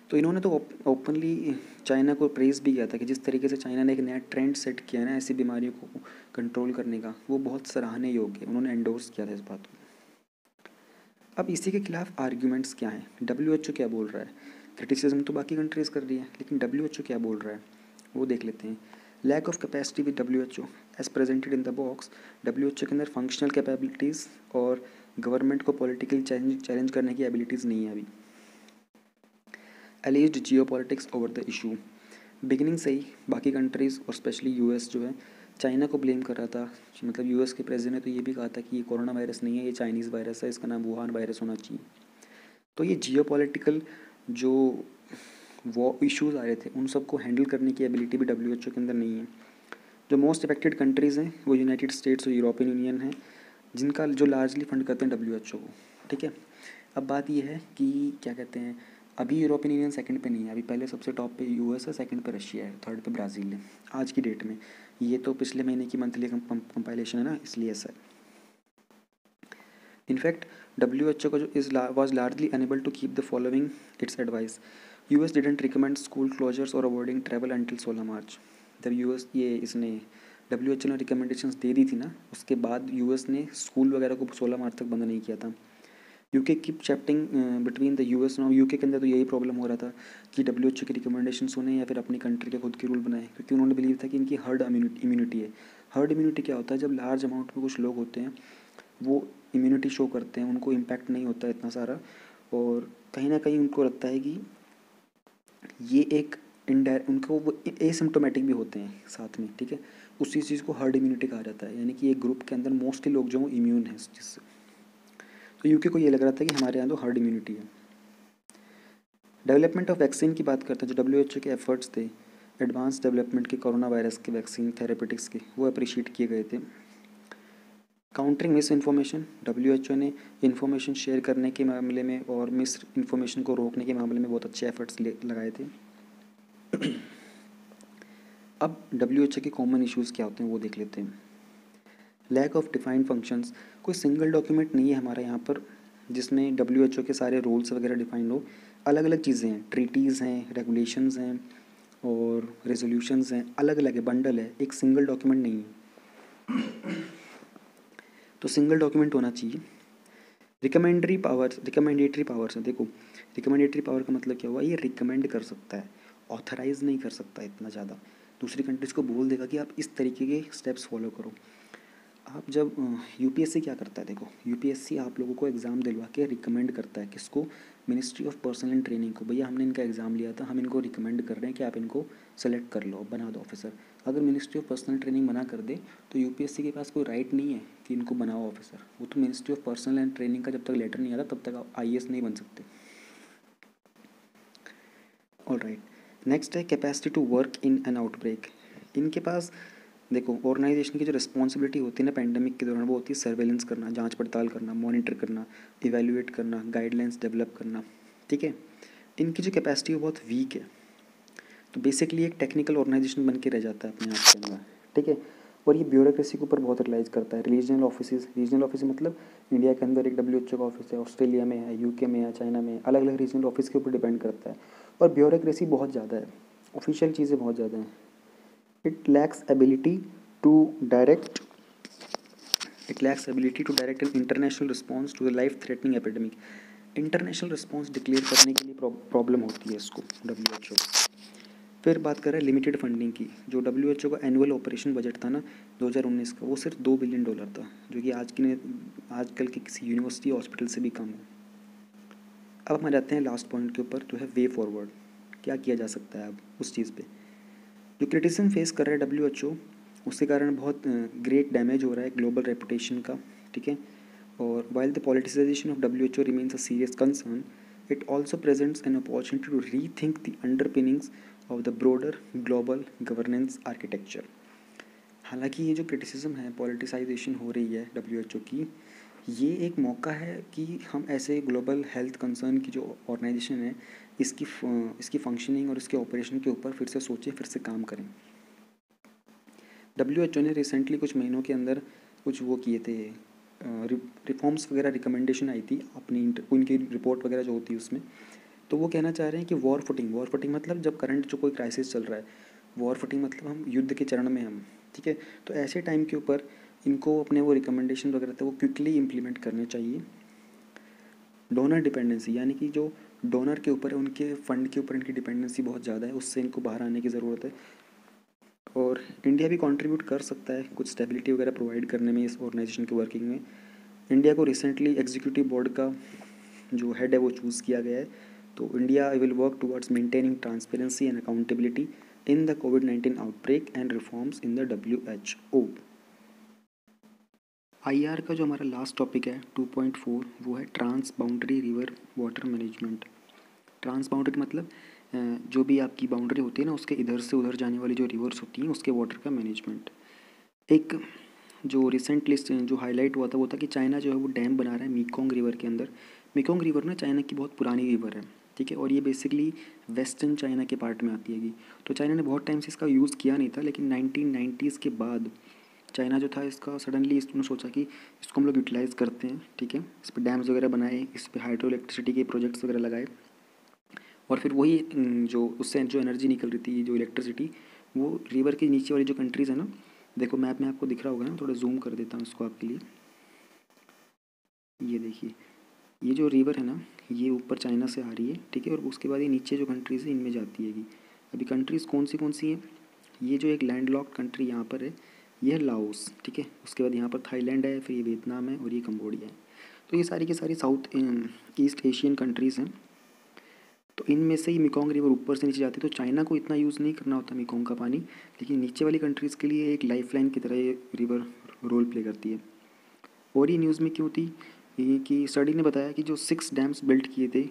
तो इन्होंने तो ओपनली चाइना को प्रेज़ भी किया था कि जिस तरीके से चाइना ने एक नया ट्रेंड सेट किया ना ऐसी बीमारियों को कंट्रोल करने का, वो बहुत सराहनीय योग्य है, उन्होंने एंडोर्स किया था इस बात को। अब इसी के खिलाफ आर्ग्यूमेंट्स क्या हैं, WHO क्या बोल रहा है। क्रिटिसिज्म तो बाकी कंट्रीज़ कर रही है, लेकिन WHO क्या बोल रहा है वो देख लेते हैं। Lack of capacity with WHO as presented in the box. WHO के अंदर फंक्शनल कैपेबिलिटीज़ और गवर्नमेंट को पॉलिटिकल चैलेंज करने की एबिलिटीज़ नहीं है अभी। Alleged geopolitics over the issue, beginning से ही बाकी कंट्रीज़ और स्पेशली US जो है चाइना को ब्लेम कर रहा था। मतलब US के प्रेसिडेंट ने तो ये भी कहा था कि ये कोरोना वायरस नहीं है, ये चाइनीज़ वायरस है, इसका नाम वुहान वायरस होना चाहिए। तो ये जियोपॉलिटिकल जो वो इश्यूज़ आ रहे थे उन सबको हैंडल करने की एबिलिटी भी WHO के अंदर नहीं है। जो मोस्ट अफेक्टेड कंट्रीज़ हैं वो यूनाइटेड स्टेट्स और यूरोपियन यूनियन है, जिनका जो लार्जली फंड करते हैं WHO को, ठीक है। अब बात ये है कि क्या कहते हैं, अभी यूरोपियन यूनियन सेकंड पे नहीं है, अभी पहले सबसे टॉप पे US है, सेकंड पे रशिया है, थर्ड पे ब्राज़ील है आज की डेट में। ये तो पिछले महीने की मंथली कंपाइलेशन है ना, इसलिए ऐसा है। इनफैक्ट WHO का जो was largely unable to keep the following its advice. US didn't recommend school closures or avoiding travel until 16 मार्च। जब US इसने WHO ने रिकमेंडेशंस दे दी थी ना, उसके बाद US ने स्कूल वगैरह को 16 मार्च तक बंद नहीं किया था। UK keep chatting between the US now. UK के अंदर तो यही प्रॉब्लम हो रहा था कि WHO की रिकमेंडेशन सुने या फिर अपनी कंट्री के खुद के रूल बनाए, क्योंकि उन्होंने बिलीव था कि इनकी हर्ड इम्यूनिटी है। हर्ड इम्यूनिटी क्या होता है, जब लार्ज अमाउंट में कुछ लोग होते हैं वो इम्यूनिटी शो करते हैं, उनको इम्पैक्ट नहीं होता इतना सारा, और कहीं ना कहीं उनको लगता है कि ये एक इनडायरेक्ट उनको वो एसिम्टोमेटिक भी होते हैं साथ में, ठीक है। उसी चीज़ को हर्ड इम्यूनिटी कहा जाता है, यानी कि एक ग्रुप के अंदर मोस्टली लोग जो इम्यून हैं इस चीज़ से। तो UK को ये लग रहा था कि हमारे यहाँ तो हर्ड इम्यूनिटी है। डेवलपमेंट ऑफ वैक्सीन की बात करते हैं, जो WHO के एफर्ट्स थे एडवांस डेवलपमेंट के कोरोना वायरस के वैक्सीन थेरेपेटिक्स के, वो अप्रिशिएट किए गए थे। काउंटरिंग मिस इन्फॉर्मेशन, WHO ने इन्फॉर्मेशन शेयर करने के मामले में और मिस इन्फॉर्मेशन को रोकने के मामले में बहुत अच्छे एफर्ट्स लगाए थे। अब WHO के कॉमन इश्यूज़ क्या होते हैं वो देख लेते हैं। लैक ऑफ डिफाइंड फंक्शंस, कोई सिंगल डॉक्यूमेंट नहीं है हमारे यहाँ पर जिसमें WHO के सारे रूल्स वगैरह डिफाइंड हो। अलग अलग चीज़ें हैं, ट्रीटीज़ हैं, रेगुलेशंस हैं और रेजोल्यूशंस हैं, अलग अलग है, बंडल है, एक सिंगल डॉक्यूमेंट नहीं है। तो सिंगल डॉक्यूमेंट होना चाहिए। रिकमेंडेटरी पावर्स हैं, देखो रिकमेंडेटरी पावर का मतलब क्या हुआ, ये रिकमेंड कर सकता है, ऑथराइज़ नहीं कर सकता इतना ज़्यादा। दूसरी कंट्रीज़ को बोल देगा कि आप इस तरीके के स्टेप्स फॉलो करो। आप जब UPSC क्या करता है, देखो UPSC आप लोगों को एग्ज़ाम दिलवा के रिकमेंड करता है, किसको, ministry of personal and training को, भैया हमने इनका एग्ज़ाम लिया था, हम इनको रिकमेंड कर रहे हैं कि आप इनको सेलेक्ट कर लो, बना दो ऑफिसर। अगर मिनिस्ट्री ऑफ पर्सनल ट्रेनिंग मना कर दे तो UPSC के पास कोई राइट नहीं है कि इनको बनाओ ऑफिसर। वो तो ministry of personal and training का जब तक लेटर नहीं आता तब तक आप IAS नहीं बन सकते। ऑलराइट, नेक्स्ट है capacity to work in an outbreak. इनके पास देखो ऑर्गेनाइजेशन की जो रिस्पॉन्सिबिलिटी होती है ना पेंडेमिक के दौरान, वो होती है सर्वेलेंस करना, जांच पड़ताल करना, मॉनिटर करना, इवेल्युएट करना, गाइडलाइंस डेवलप करना, ठीक है। इनकी जो कैपेसिटी है वो बहुत वीक है। तो बेसिकली एक टेक्निकल ऑर्गेनाइजेशन बन के रह जाता है अपने आप के अंदर, ठीक है। और ये ब्यूरोक्रेसी के ऊपर बहुत रिलाइज करता है। रीजनल ऑफिस मतलब इंडिया के अंदर एक WHO का ऑफिस है, ऑस्ट्रेलिया में है, UK में है, चाइना में है, अलग अलग रीजनल ऑफिस के ऊपर डिपेंड करता है। और ब्यूरोक्रेसी बहुत ज़्यादा है, ऑफिशियल चीज़ें बहुत ज़्यादा हैं। It lacks ability to direct it lacks ability to direct an international response to the life threatening epidemic. International response declare करने के लिए प्रॉब्लम होती है इसको WHO। फिर बात करें लिमिटेड फंडिंग की। जो WHO का एनुअल ऑपरेशन बजट था ना 2019 का, वो सिर्फ $2 बिलियन था, जो कि आजकल के किसी यूनिवर्सिटी हॉस्पिटल से भी कम है। अब हम आ जाते हैं लास्ट पॉइंट के ऊपर, जो है वे फॉरवर्ड। क्या किया जा सकता है अब उस चीज़ पे। जो क्रिटिसिज्म फेस कर रहा है WHO, उसके कारण बहुत ग्रेट डैमेज हो रहा है ग्लोबल रेपुटेशन का, ठीक है। और while the politicisation of WHO remains a serious concern, it also presents an opportunity to rethink the underpinnings of the broader global governance architecture। हालांकि ये जो क्रिटिसिज्म है, पॉलिटिसाइजेशन हो रही है WHO की, ये एक मौका है कि हम ऐसे ग्लोबल हेल्थ कंसर्न की जो ऑर्गेनाइजेशन है, इसकी फंक्शनिंग और इसके ऑपरेशन के ऊपर फिर से सोचें, फिर से काम करें। WHO ने रिसेंटली कुछ महीनों के अंदर कुछ वो किए थे, रिफॉर्म्स वगैरह रिकमेंडेशन आई थी अपनी उनकी रिपोर्ट वगैरह जो होती है उसमें। तो वो कहना चाह रहे हैं कि वॉर फुटिंग मतलब जब करंट जो कोई क्राइसिस चल रहा है, वॉर फुटिंग मतलब हम युद्ध के चरण में हम, ठीक है। तो ऐसे टाइम के ऊपर इनको अपने वो रिकमेंडेशन वगैरह थे वो क्विकली इम्प्लीमेंट करने चाहिए। डोनर डिपेंडेंसी, यानी कि जो डोनर के ऊपर है, उनके फंड के ऊपर इनकी डिपेंडेंसी बहुत ज़्यादा है, उससे इनको बाहर आने की ज़रूरत है। और इंडिया भी कंट्रीब्यूट कर सकता है कुछ स्टेबिलिटी वगैरह प्रोवाइड करने में इस ऑर्गेनाइजेशन के वर्किंग में। इंडिया को रिसेंटली एग्जीक्यूटिव बोर्ड का जो हेड है वो चूज़ किया गया है। तो India will work towards maintaining transparency and accountability in the covid outbreak and reforms in the WHO। IR का जो हमारा लास्ट टॉपिक है 2.4, वो है transboundary river water management. Transboundary मतलब जो भी आपकी बाउंड्री होती है ना, उसके इधर से उधर जाने वाली जो रिवर्स होती हैं, उसके वाटर का मैनेजमेंट। एक जो रिसेंटली जो हाईलाइट हुआ था वो था कि चाइना जो है वो डैम बना रहा है मीकोंग रिवर के अंदर। मीकोंग रिवर ना चाइना की बहुत पुरानी रिवर है, ठीक है। और ये बेसिकली वेस्टर्न चाइना के पार्ट में आती है। तो चाइना ने बहुत टाइम से इसका यूज़ किया नहीं था, लेकिन 1990s के बाद चाइना जो था इसका सडनली इसने सोचा कि इसको हम लोग यूटिलाइज़ करते हैं, ठीक है। इस पर डैम्स वगैरह बनाए, इस पर हाइड्रो इलेक्ट्रिसिटी के प्रोजेक्ट्स वगैरह लगाए, और फिर वही जो उससे जो एनर्जी निकल रही थी, जो इलेक्ट्रिसिटी, वो रिवर के नीचे वाली जो कंट्रीज़ है ना, देखो मैप में आपको दिख रहा होगा ना, थोड़ा जूम कर देता हूँ इसको आपके लिए। ये देखिए, ये जो रिवर है ना, ये ऊपर चाइना से आ रही है, ठीक है। और उसके बाद ये नीचे जो कंट्रीज़ है इनमें जाती है। अभी कंट्रीज़ कौन सी हैं, ये जो एक लैंडलॉक्ड कंट्री यहाँ पर है, ये है लाओस, ठीक है। उसके बाद यहाँ पर थाईलैंड है, फिर ये वियतनाम है, और ये कम्बोडिया है। तो ये सारी की सारी साउथ ईस्ट एशियन कंट्रीज़ हैं। तो इनमें से ही मेकोंग रिवर ऊपर से नीचे जाती है। तो चाइना को इतना यूज़ नहीं करना होता मेकोंग का पानी, लेकिन नीचे वाली कंट्रीज़ के लिए एक लाइफलाइन की तरह ये रिवर रोल प्ले करती है। और ये न्यूज़ में क्यों थी, ये कि स्टडी ने बताया कि जो 6 डैम्स बिल्ड किए थे,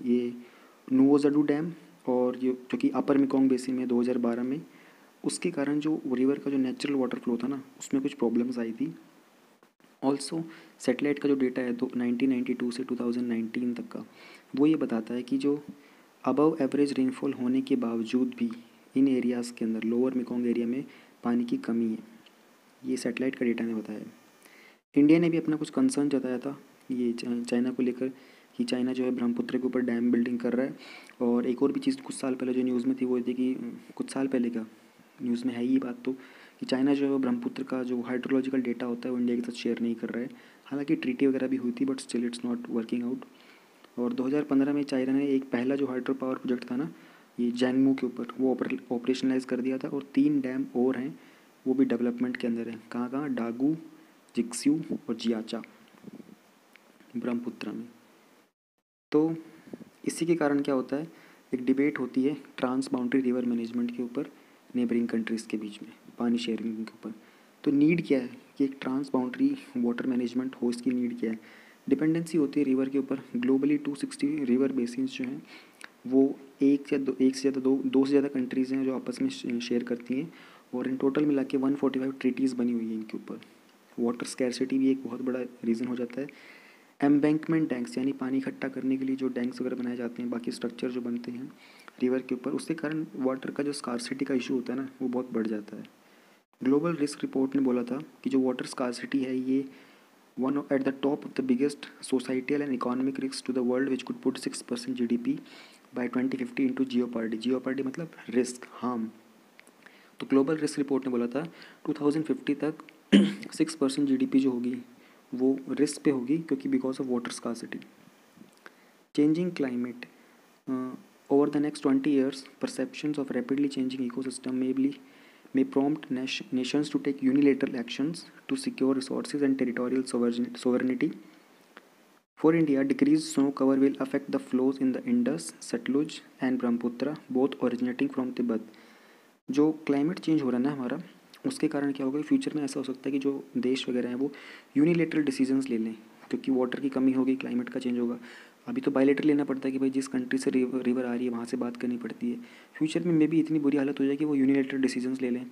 ये नुओजाडू डैम और ये जो कि अपर मेकोंग बेसिन में 2012 में, उसके कारण जो रिवर का जो नेचुरल वाटर फ्लो था ना, उसमें कुछ प्रॉब्लम्स आई थी। ऑल्सो सेटेलाइट का जो डेटा है तो 1992 से 2019 तक का, वो ये बताता है कि जो अबव एवरेज रेनफॉल होने के बावजूद भी इन एरियाज़ के अंदर, लोअर मेकोंग एरिया में पानी की कमी है। ये सेटेलाइट का डेटा ने बताया है। इंडिया ने भी अपना कुछ कंसर्न जताया था ये चाइना को लेकर, कि चाइना जो है ब्रह्मपुत्र के ऊपर डैम बिल्डिंग कर रहा है। और एक और भी चीज़ कुछ साल पहले जो न्यूज़ में थी वो थी कि कुछ साल पहले का न्यूज़ में है ये बात, तो कि चाइना जो है ब्रह्मपुत्र का जो हाइड्रोलॉजिकल डेटा होता है वो इंडिया के साथ शेयर नहीं कर रहा है। हालांकि ट्रीटी वगैरह भी हुई थी, but still it's not working out. और 2015 में चाइना ने एक पहला जो हाइड्रो पावर प्रोजेक्ट था ना, ये जैंगमू के ऊपर, वो ऑपरेशनलाइज कर दिया था। और 3 डैम और हैं, वो भी डेवलपमेंट के अंदर है। कहाँ कहाँ, डागू, जिक्स्यू और जियाचा, ब्रह्मपुत्र में। तो इसी के कारण क्या होता है, एक डिबेट होती है ट्रांस बाउंड्री रिवर मैनेजमेंट के ऊपर नेबरिंग कंट्रीज़ के बीच में, पानी शेयरिंग के ऊपर। तो नीड क्या है कि एक ट्रांस बाउंड्री वाटर मैनेजमेंट हो, इसकी नीड क्या है। डिपेंडेंसी होती है रिवर के ऊपर। ग्लोबली 260 रिवर बेसिन्स जो हैं वो एक से ज़्यादा दो से ज़्यादा कंट्रीज़ हैं जो आपस में शेयर करती हैं। और इन टोटल मिला के 145 ट्रीटीज़ बनी हुई हैं इनके ऊपर। वाटर स्कैरसिटी भी एक बहुत बड़ा रीज़न हो जाता है। एम्बैंकमेंट डैम्स यानी पानी इकट्ठा करने के लिए जो डैम्स वगैरह बनाए जाते हैं, बाकी स्ट्रक्चर जो बनते हैं रिवर के ऊपर, उसके कारण वाटर का जो स्कार्सिटी का इशू होता है ना, वो बहुत बढ़ जाता है। ग्लोबल रिस्क रिपोर्ट ने बोला था कि जो वाटर स्कार्सिटी है ये one at the top of the biggest societal and economic risk to the world which could put 6% GDP by 2050 into jeopardy. Jeopardy मतलब रिस्क, हार्म। तो ग्लोबल रिस्क रिपोर्ट ने बोला था 2050 तक 6% GDP जो होगी वो रिस्क पे होगी, क्योंकि because of water scarcity. Changing climate over the next 20 years, perceptions of rapidly changing ecosystem may prompt nations to take unilateral actions to secure resources and territorial sovereignty. For India, decreased snow cover will affect the flows in the Indus, Satluj and Brahmaputra, both originating from Tibet. जो climate change हो रहा है ना हमारा, उसके कारण क्या होगा, फ्यूचर में ऐसा हो सकता है कि जो देश वगैरह हैं वो यूनिलेटरल डिसीजंस ले लें, क्योंकि वाटर की कमी होगी, क्लाइमेट का चेंज होगा। अभी तो बायलेटरल लेना पड़ता है कि भाई जिस कंट्री से रिवर आ रही है वहाँ से बात करनी पड़ती है। फ्यूचर में मे भी इतनी बुरी हालत हो जाए कि वो यूनिलेटरल डिसीजंस ले लें,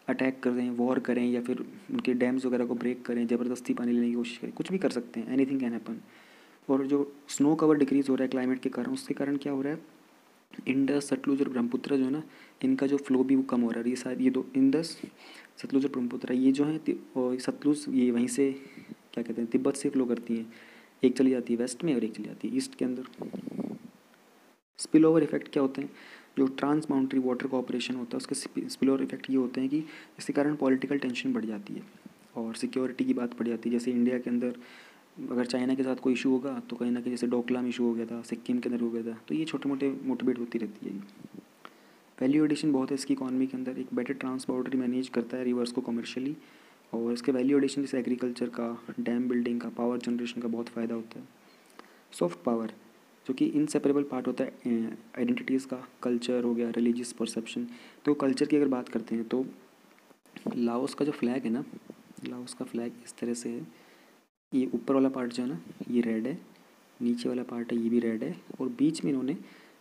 अटैक कर दें, वॉर करें, या फिर उनके डैम्स वगैरह को ब्रेक करें, ज़बरदस्ती पानी लेने की कोशिश करें, कुछ भी कर सकते हैं, एनीथिंग कैन हैपन। और जो स्नो कवर डिक्रीज़ हो रहा है क्लाइमेट के कारण, उसके कारण क्या हो रहा है, इंडस, सतलुज और ब्रह्मपुत्र जो है ना, इनका जो फ्लो भी वो कम हो रहा है। ये शायद ये दो इंडस, सतलुज और ब्रह्मपुत्र ये जो है, और सतलुज ये वहीं से क्या कहते हैं तिब्बत से फ्लो करती हैं, एक चली जाती है वेस्ट में और एक चली जाती है ईस्ट के अंदर। स्पिल ओवर इफेक्ट क्या होते हैं, जो ट्रांस बाउंड्री वाटर कोऑपरेशन होता है उसके स्पिल ओवर इफेक्ट ये होते हैं कि इसके कारण पॉलिटिकल टेंशन बढ़ जाती है और सिक्योरिटी की बात बढ़ जाती है। जैसे इंडिया के अंदर अगर चाइना के साथ कोई इशू होगा तो कहीं ना कहीं, जैसे डोकलाम इशू हो गया था, सिक्किम के अंदर हो गया था, तो ये छोटे मोटे मोटिवेट होती रहती है। वैल्यू एडिशन बहुत है इसकी इकॉनमी के अंदर। एक बेटर ट्रांस बाउंड्री मैनेज करता है रिवर्स को कमर्शियली, और इसके वैल्यू एडिशन जैसे एग्रीकल्चर का, डैम बिल्डिंग का, पावर जनरेशन का बहुत फ़ायदा होता है। सॉफ्ट पावर जो कि इनसेपरेबल पार्ट होता है आइडेंटिटीज़ का, कल्चर हो गया, रिलीजियस परसेप्शन। तो कल्चर की अगर बात करते हैं तो लाओस का जो फ्लैग है ना, लाओस का फ्लैग इस तरह से है। ये ऊपर वाला पार्ट जो है ना ये रेड है, नीचे वाला पार्ट है ये भी रेड है, और बीच में इन्होंने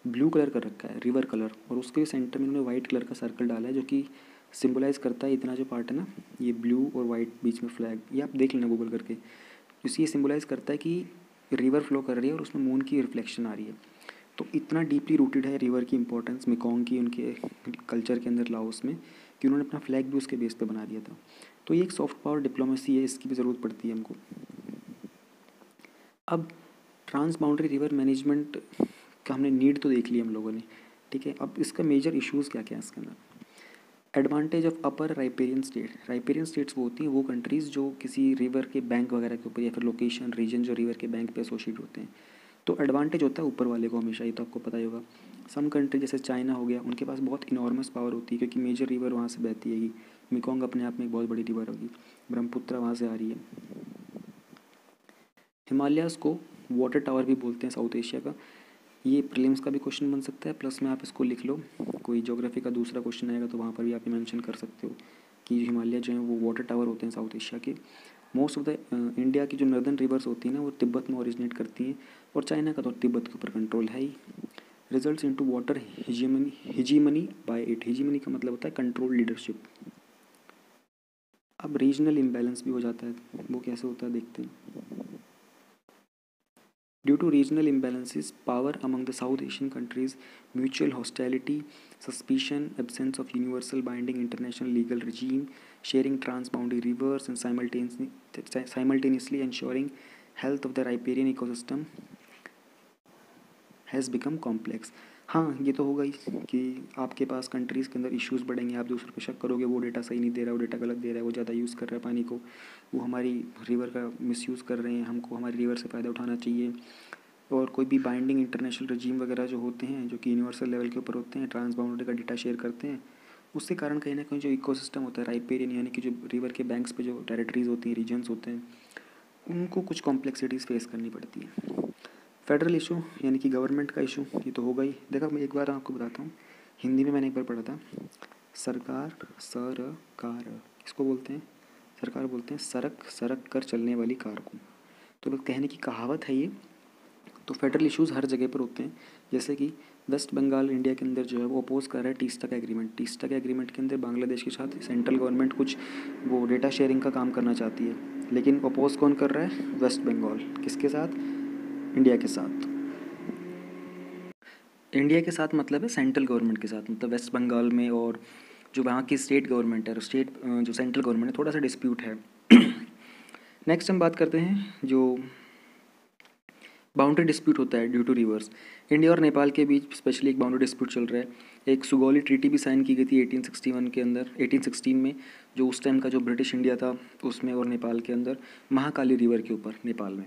ब्लू कलर कर रखा है, रिवर कलर, और उसके सेंटर में इन्होंने वाइट कलर का सर्कल डाला है, जो कि सिंबलाइज करता है इतना जो पार्ट है ना, ये ब्लू और वाइट बीच में फ्लैग, ये आप देख लेना गूगल करके। इसलिए ये सिंबलाइज करता है कि रिवर फ्लो कर रही है और उसमें मून की रिफ्लेक्शन आ रही है। तो इतना डीपली रूटेड है रिवर की इंपॉर्टेंस मेकोंग की उनके कल्चर के अंदर, लाओस में, कि उन्होंने अपना फ्लैग भी उसके बेस पे बना दिया था। तो ये एक सॉफ्ट पावर डिप्लोमेसी है, इसकी भी ज़रूरत पड़ती है हमको। अब ट्रांस बाउंड्री रिवर मैनेजमेंट का हमने नीड तो देख लिया हम लोगों ने, ठीक है। अब इसका मेजर इश्यूज़ क्या क्या है इसके अंदर। Advantage of upper riparian state. Riparian states वो होती हैं वो कंट्रीज़ जो किसी रिवर के बैंक वगैरह के ऊपर, या फिर लोकेशन रीजन जो रिवर के बैंक पे एसोसिएट होते हैं, तो एडवांटेज होता है ऊपर वाले को हमेशा, ये तो आपको पता ही होगा। सम कंट्री जैसे चाइना हो गया, उनके पास बहुत इनॉर्मस पावर होती है, क्योंकि मेजर रिवर वहाँ से बहती है, मेकोंग अपने आप में एक बहुत बड़ी रिवर होगी, ब्रह्मपुत्र वहाँ से आ रही है। हिमालयाज़ को वाटर टावर भी बोलते हैं साउथ एशिया का। ये प्रीलिम्स का भी क्वेश्चन बन सकता है, प्लस में आप इसको लिख लो, कोई ज्योग्राफी का दूसरा क्वेश्चन आएगा तो वहाँ पर भी आप मेंशन कर सकते हो कि हिमालय जो है वो वाटर टावर होते हैं साउथ एशिया के। मोस्ट ऑफ द इंडिया की जो नर्दर्न रिवर्स होती हैं ना वो तिब्बत में ओरिजिनेट करती हैं, और चाइना का तो तिब्बत के ऊपर कंट्रोल है ही। Results into water hegemony by it. Hegemony का मतलब होता है कंट्रोल, लीडरशिप। अब रीजनल इम्बैलेंस भी हो जाता है, वो कैसे होता है देखते हैं। Due to regional imbalances, power among the South Asian countries, mutual hostility, suspicion, absence of universal binding international legal regime, sharing transboundary rivers, and simultaneously ensuring health of the riparian ecosystem has become complex. हाँ, ये तो होगा ही कि आपके पास countries के अंदर issues बढ़ेंगे, आप दूसरों पे शक करोगे, वो डेटा सही नहीं दे रहा है, वो डेटा गलत दे रहा है, वो ज़्यादा यूज़ कर रहा है पानी को, वो हमारी रिवर का मिसयूज़ कर रहे हैं, हमको हमारी रिवर से फ़ायदा उठाना चाहिए। और कोई भी बाइंडिंग इंटरनेशनल रजीम वगैरह जो होते हैं, जो कि यूनिवर्सल लेवल के ऊपर होते हैं, ट्रांस बाउंड्री का डेटा शेयर करते हैं, उसके कारण कहीं ना कहीं जो इकोसिस्टम होता है राइपेरियन, यानी कि जो रिवर के बैंक्स पे जो टेरिटरीज़ होती हैं, रीजन्स होते हैं, उनको कुछ कॉम्प्लेक्सिटीज़ फेस करनी पड़ती है। फेडरल इशू यानी कि गवर्नमेंट का इशू, ये तो होगा ही। देखा, मैं एक बार आपको बताता हूँ, हिंदी में मैंने एक बार पढ़ा था, सरकार सरकार इसको बोलते हैं, सरकार बोलते हैं सरक सरक कर चलने वाली कार को। तो लोग कहने की कहावत है ये। तो फेडरल इश्यूज़ हर जगह पर होते हैं, जैसे कि वेस्ट बंगाल इंडिया के अंदर जो है वो अपोज कर रहा है टीस्टा का एग्रीमेंट। टीस्टा के एग्रीमेंट के अंदर बांग्लादेश के साथ सेंट्रल गवर्नमेंट कुछ वो डेटा शेयरिंग का काम करना चाहती है, लेकिन अपोज कौन कर रहा है? वेस्ट बंगाल। किसके साथ? इंडिया के साथ। इंडिया के साथ मतलब है सेंट्रल गवर्नमेंट के साथ, मतलब वेस्ट बंगाल में और जो वहाँ की स्टेट गवर्नमेंट है, जो सेंट्रल गवर्नमेंट है, थोड़ा सा डिस्प्यूट है। नेक्स्ट हम बात करते हैं जो बाउंड्री डिस्प्यूट होता है ड्यू टू रिवर्स। इंडिया और नेपाल के बीच स्पेशली एक बाउंड्री डिस्प्यूट चल रहा है। एक सुगौली ट्रीटी भी साइन की गई थी 1861 के अंदर, 1816 में, जो उस टाइम का जो ब्रिटिश इंडिया था उसमें और नेपाल के अंदर, महाकाली रिवर के ऊपर नेपाल में।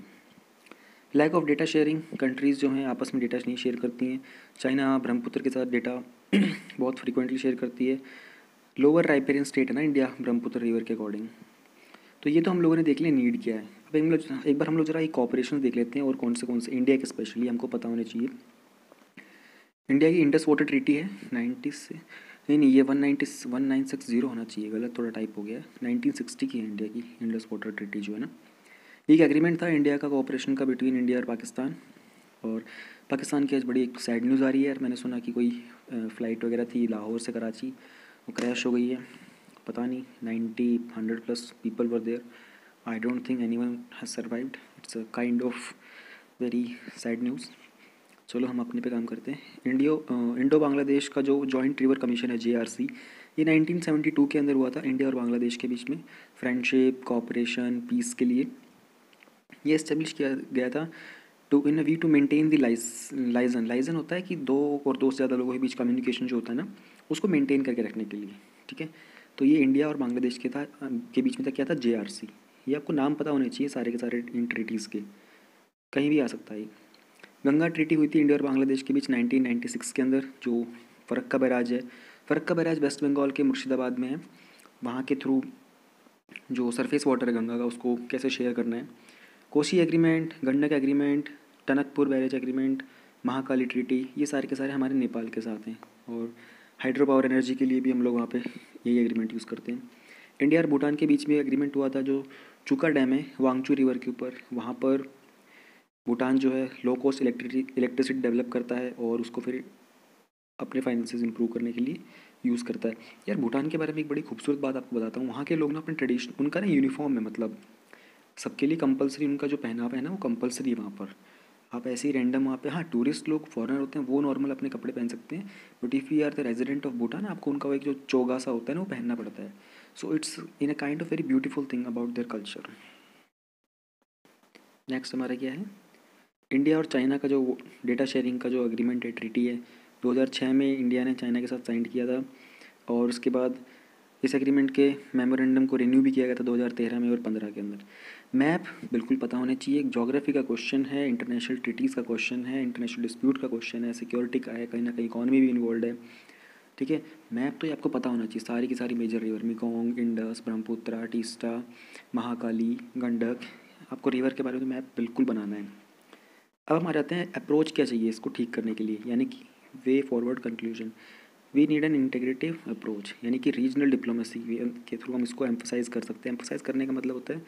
Lack of data sharing, countries जो हैं आपस में डेटा नहीं शेयर करती हैं। चाइना ब्रह्मपुत्र के साथ डेटा बहुत फ्रिक्वेंटली शेयर करती है। लोअर राइपेरियन स्टेट है ना इंडिया ब्रह्मपुत्र रिवर के अकॉर्डिंग। तो ये तो हम लोगों ने देख लिया नीड क्या है। अब एक बार हम लोग जरा ये कॉपरेशन देख लेते हैं और कौन से इंडिया के स्पेशली हमको पता होने चाहिए। इंडिया की इंडस वाटर ट्रीटी है 90 से, नहीं ये 1960 होना चाहिए, गलत थोड़ा टाइप हो गया है। 1960 की है इंडिया की इंडस वाटर ट्रीटी जो है ना। एक एग्रीमेंट था इंडिया का कोऑपरेशन का बिटवीन इंडिया और पाकिस्तान। और पाकिस्तान की आज बड़ी एक सैड न्यूज़ आ रही है यार, मैंने सुना कि कोई फ़्लाइट वगैरह थी लाहौर से कराची, वो क्रैश हो गई है। पता नहीं 100+ people were there. I don't think anyone has survived. It's a kind of very sad news. चलो हम अपने पे काम करते हैं। इंडो बांग्लादेश का जो जॉइंट रिवर कमीशन है JRC, ये 1972 के अंदर हुआ था इंडिया और बांग्लादेश के बीच में, फ्रेंडशिप, कोऑपरेशन, पीस के लिए ये इस्टेब्लिश किया गया था। टू मेंटेन द लाइजन होता है कि दो और दो से ज़्यादा लोगों के बीच कम्युनिकेशन जो होता है ना, उसको मेंटेन करके रखने के लिए, ठीक है। तो ये इंडिया और बांग्लादेश के बीच में था, क्या था? JRC। ये आपको नाम पता होने चाहिए सारे के सारे इन ट्रीटीज़ के, कहीं भी आ सकता है। गंगा ट्रीटी हुई थी इंडिया और बांग्लादेश के बीच 1996 के अंदर, जो फ़रक्का बैराज है। फ़रक्का बैराज वेस्ट बंगाल के मुर्शिदाबाद में है। वहाँ के थ्रू जो सरफेस वाटर है गंगा का, उसको कैसे शेयर करना है। Koshi agreement, Gandak agreement, Tanakpur barrage agreement, Mahakali treaty, ये सारे के सारे हमारे नेपाल के साथ हैं। और हाइड्रो पावर एनर्जी के लिए भी हम लोग वहाँ पे यही एग्रीमेंट यूज़ करते हैं। इंडिया और भूटान के बीच में एग्रीमेंट हुआ था जो चुका डैम है वांगचू रिवर के ऊपर, वहाँ पर भूटान जो है लो कॉस्ट इलेक्ट्रिसिटी डेवलप करता है और उसको फिर अपने फाइनेंसेस इंप्रूव करने के लिए यूज़ करता है। यार भूटान के बारे में एक बड़ी खूबसूरत बात आपको बताता हूँ। वहाँ के लोग ना अपने ट्रेडिशन, उनका ना यूनिफॉर्म है, मतलब सबके लिए कंपलसरी, उनका जो पहनावा है ना वो कंपलसरी है वहाँ पर। आप ऐसे ही रैंडम वहाँ पे, हाँ टूरिस्ट लोग फॉरेनर होते हैं वो नॉर्मल अपने कपड़े पहन सकते हैं, but if you are the resident of Bhutan आपको उनका वो एक जो चोगा सा होता है ना वो पहनना पड़ता है। So it's in a kind of very beautiful thing about their culture. Next हमारा क्या है? इंडिया और चाइना का जो डेटा शेयरिंग का जो एग्रीमेंट है, ट्रीटी है, 2006 में इंडिया ने चाइना के साथ साइन किया था। और उसके बाद इस एग्रीमेंट के मेमोरेंडम को रिन्यू भी किया गया था 2013 में और 15 के अंदर। मैप बिल्कुल पता होने चाहिए, ज्योग्राफी का क्वेश्चन है, इंटरनेशनल ट्रीटीज़ का क्वेश्चन है, इंटरनेशनल डिस्प्यूट का क्वेश्चन है, सिक्योरिटी का है, कहीं ना कहीं इकॉनमी भी इन्वॉल्व है, ठीक है। मैप तो ये आपको पता होना चाहिए, सारी की सारी major river, Mekong, Indus, Brahmaputra, Teesta, Mahakali, Gandak, आपको रिवर के बारे में मैप बिल्कुल बनाना है। अब हम आ जाते हैं अप्रोच क्या चाहिए इसको ठीक करने के लिए, यानी कि way forward conclusion. We need an integrative approach, यानी कि रीजनल डिप्लोमेसी के थ्रू हम इसको एम्फोसाइज़ कर सकते हैं। एम्फोसाइज़ करने का मतलब होता है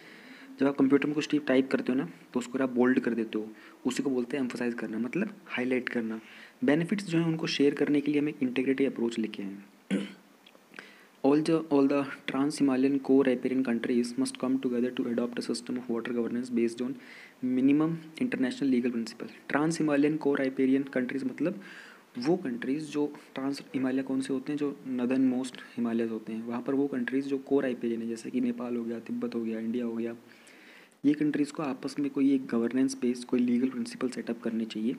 जब आप कंप्यूटर में कुछ टाइप करते हो ना तो उसको आप बोल्ड कर देते हो, उसी को बोलते हैं एम्फोसाइज़ करना, मतलब हाईलाइट करना। बेनिफिट्स जो हैं उनको शेयर करने के लिए हम एक इंटीग्रेटिव अप्रोच लेके हैं। All the trans-Himalayan core riparian countries must come together to adopt a system of water governance based on minimum international legal principle. Trans-Himalayan core riparian countries मतलब वो कंट्रीज़ जो ट्रांस हिमालय कौन से होते हैं, जो नदर्न मोस्ट हिमालयज होते हैं, वहाँ पर वो कंट्रीज़ जो कोर राइपेरियन है, जैसे कि नेपाल हो गया, तिब्बत हो गया, इंडिया हो गया, ये कंट्रीज़ को आपस में कोई एक गवर्नेंस बेस्ड कोई लीगल प्रिंसिपल सेटअप करने चाहिए।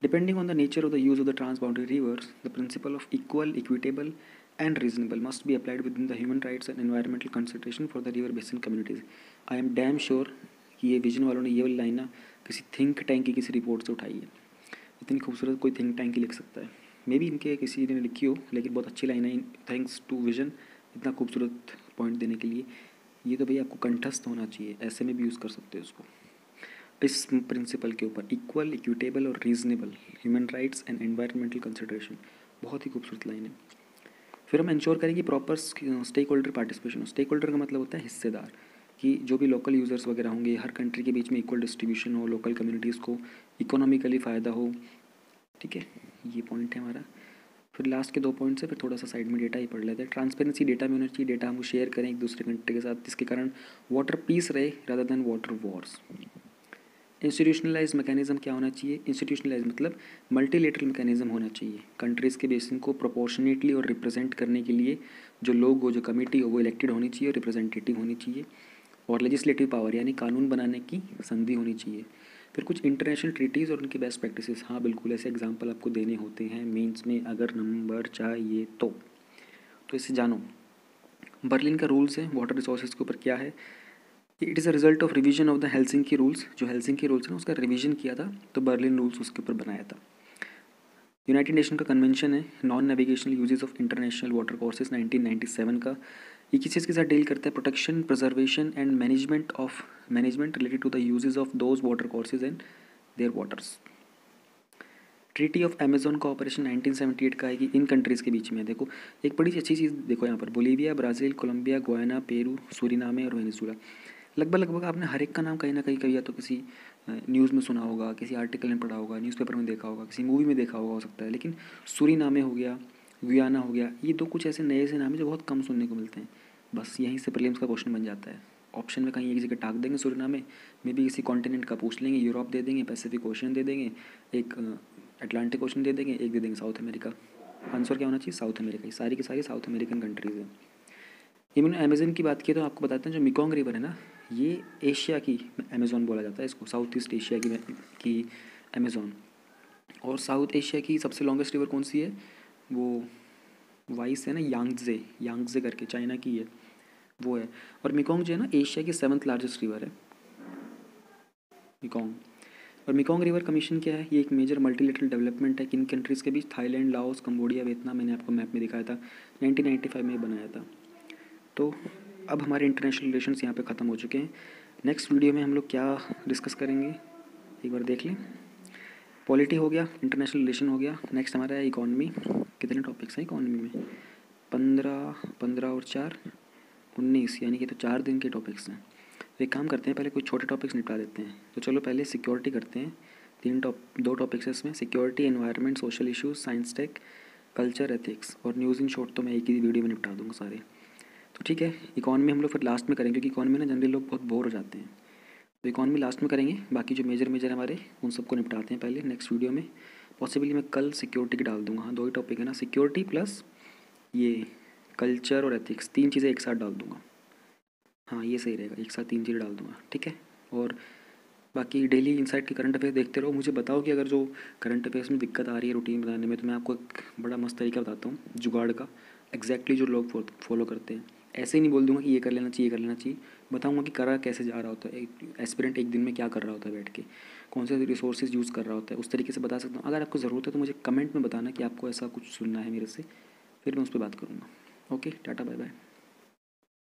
Depending on the nature of the use of the transboundary rivers, the principle of equal, equitable, and reasonable must be applied within the human rights and environmental consideration for the river basin communities. I am damn sure कि ये vision वालों ने ये वाली line ना किसी think tank की किसी रिपोर्ट से उठाई है। इतनी खूबसूरत कोई थिंक टैंक ही लिख सकता है, मे बी इनके किसी ने लिखी हो, लेकिन बहुत अच्छी लाइन है। थैंक्स टू विजन इतना खूबसूरत पॉइंट देने के लिए। ये तो भैया आपको कंठस्थ होना चाहिए, ऐसे में भी यूज़ कर सकते हो इसको। इस प्रिंसिपल के ऊपर इक्वल, इक्विटेबल और reasonable human rights and environmental consideration, बहुत ही खूबसूरत लाइन है। फिर हम इंश्योर करेंगे proper stakeholder participation. Stakeholder का मतलब होता है हिस्सेदार, कि जो भी लोकल यूज़र्स वगैरह होंगे, हर कंट्री के बीच में इक्वल डिस्ट्रीब्यूशन हो, लोकल कम्युनिटीज़ को इकोनॉमिकली फ़ायदा हो, ठीक है, ये पॉइंट है हमारा। फिर लास्ट के 2 पॉइंट्स है, फिर थोड़ा सा साइड में डेटा ही पढ़ लेते हैं। ट्रांसपेरेंसी डेटा में होना चाहिए, डेटा हम शेयर करें एक दूसरे कंट्री के साथ, जिसके कारण वाटर पीस रहे rather than water wars. Institutionalise mechanism क्या होना चाहिए? इंस्टीट्यूशनलाइज मतलब मल्टीलेटरल मैकेनिज्म होना चाहिए। कंट्रीज़ के बेसिन को प्रोपोर्शनेटली और रिप्रेजेंट करने के लिए जो लोग हो, जो कमेटी हो, वो इलेक्टेड होनी चाहिए और रिप्रेजेंटेटिव होनी चाहिए। और लेजिस्लेटिव पावर यानी कानून बनाने की संधि होनी चाहिए। फिर कुछ इंटरनेशनल ट्रीटीज़ और उनकी बेस्ट प्रैक्टिसेस, हाँ बिल्कुल ऐसे एग्जाम्पल आपको देने होते हैं मेंस में अगर नंबर चाहिए तो इसे जानो। बर्लिन का रूल्स है वाटर रिसोर्सेज के ऊपर क्या है? It is a result of revision of the Helsinki rules. जो हेल्सिंकी रूल्स है ना, उसका रिवीजन किया था तो बर्लिन रूल्स उसके ऊपर बनाया था। यूनाइटेड नेशन का कन्वेंशन है non navigational uses of international water courses 1997 का। ये किस चीज़ के साथ डील करता है? Protection, preservation and management related to the uses of those water courses and their waters. Treaty of Amazon का ऑपरेशन 1978 का है कि इन कंट्रीज़ के बीच में देखो एक बड़ी अच्छी चीज़ देखो यहाँ पर, Bolivia, Brazil, Colombia, Guyana, Peru, Suriname और वेनेजुला। लगभग आपने हर एक का नाम कहीं ना कहीं कभी या तो किसी न्यूज़ में सुना होगा, किसी आर्टिकल में पढ़ा होगा, न्यूज़पेपर में देखा होगा, किसी मूवी में देखा होगा हो सकता है। लेकिन सूरीनामे हो गया, गुयाना हो गया, ये दो कुछ ऐसे नए से नाम हैं जो बहुत कम सुनने को मिलते हैं। बस यहीं से प्रीलिम्स का क्वेश्चन बन जाता है। ऑप्शन में कहीं एक जगह टाक देंगे सूरीनामे में, भी किसी कॉन्टिनेंट का पूछ लेंगे, यूरोप दे देंगे, पैसिफिक ओशन दे देंगे, एक अटलांटिक ओशन दे देंगे, एक दे देंगे साउथ अमेरिका। आंसर क्या होना चाहिए? South America. सारी की सारी साउथ अमेरिकन कंट्रीज़ हैं। ये मैंने अमेज़न की बात की तो आपको बताते हैं जो मिकोंग रिवर है ना, ये एशिया की अमेज़न बोला जाता है इसको, साउथ ईस्ट एशिया की अमेज़न। और साउथ एशिया की सबसे लॉन्गेस्ट रिवर कौन सी है? वो वाइस है ना, यांगजे करके, चाइना की है वो है। और मिकोंग जो है ना, एशिया की 7th लार्जेस्ट रिवर है मिकोंग। और मिकोंग रिवर कमीशन क्या है? ये एक मेजर मल्टीलेटरल डेवलपमेंट है किन कंट्रीज़ के बीच? Thailand, Laos, Cambodia, Vietnam. मैंने आपको मैप में दिखाया था, 1995 में बनाया था। तो अब हमारे इंटरनेशनल रिलेशंस यहाँ पे ख़त्म हो चुके हैं। नेक्स्ट वीडियो में हम लोग क्या डिस्कस करेंगे एक बार देख लें। पॉलिटी हो गया, इंटरनेशनल रिलेशन हो गया, नेक्स्ट हमारा है इकॉनमी। कितने टॉपिक्स हैं इकॉनमी में? 15 और 4 19, यानी कि तो 4 दिन के टॉपिक्स हैं। तो एक काम करते हैं, पहले कुछ छोटे टॉपिक्स निपटा देते हैं। तो चलो पहले सिक्योरिटी करते हैं। 2 टॉपिक्स है इसमें, security, environment, social issues, science tech, culture, ethics. और न्यूज़ इन शॉर्ट तो मैं एक ही वीडियो में निपटा दूँगा सारे। तो ठीक है, इकॉनमी हम लोग फिर लास्ट में करेंगे, क्योंकि इकॉनमी ना जनरली लोग बहुत बोर हो जाते हैं। तो इकॉनमी लास्ट में करेंगे, बाकी जो मेजर हमारे उन सबको निपटाते हैं पहले नेक्स्ट वीडियो में। पॉसिबली मैं कल सिक्योरिटी की डाल दूँगा। हाँ 2 ही टॉपिक है ना, सिक्योरिटी प्लस ये कल्चर और एथिक्स, 3 चीज़ें एक साथ डाल दूँगा। हाँ ये सही रहेगा, एक साथ 3 चीज़ें डाल दूँगा, ठीक है। और बाकी डेली इनसाइट के करंट अफेयर देखते रहो। मुझे बताओ कि अगर जो करंट अफेयर्स में दिक्कत आ रही है रूटीन बनाने में, तो मैं आपको एक बड़ा मस्त तरीका बताता हूँ जुगाड़ का, एग्जैक्टली जो लोग फॉलो करते हैं। ऐसे ही नहीं बोल दूंगा कि ये कर लेना चाहिए, बताऊंगा कि करा कैसे जा रहा होता है, एक एस्पिरेंट एक दिन में क्या कर रहा होता है बैठ के, कौन से रिसोर्सेज यूज़ कर रहा होता है, उस तरीके से बता सकता हूँ। अगर आपको ज़रूरत है तो मुझे कमेंट में बताना कि आपको ऐसा कुछ सुनना है मेरे से, फिर मैं उस पर बात करूँगा। Okay, tata bye bye.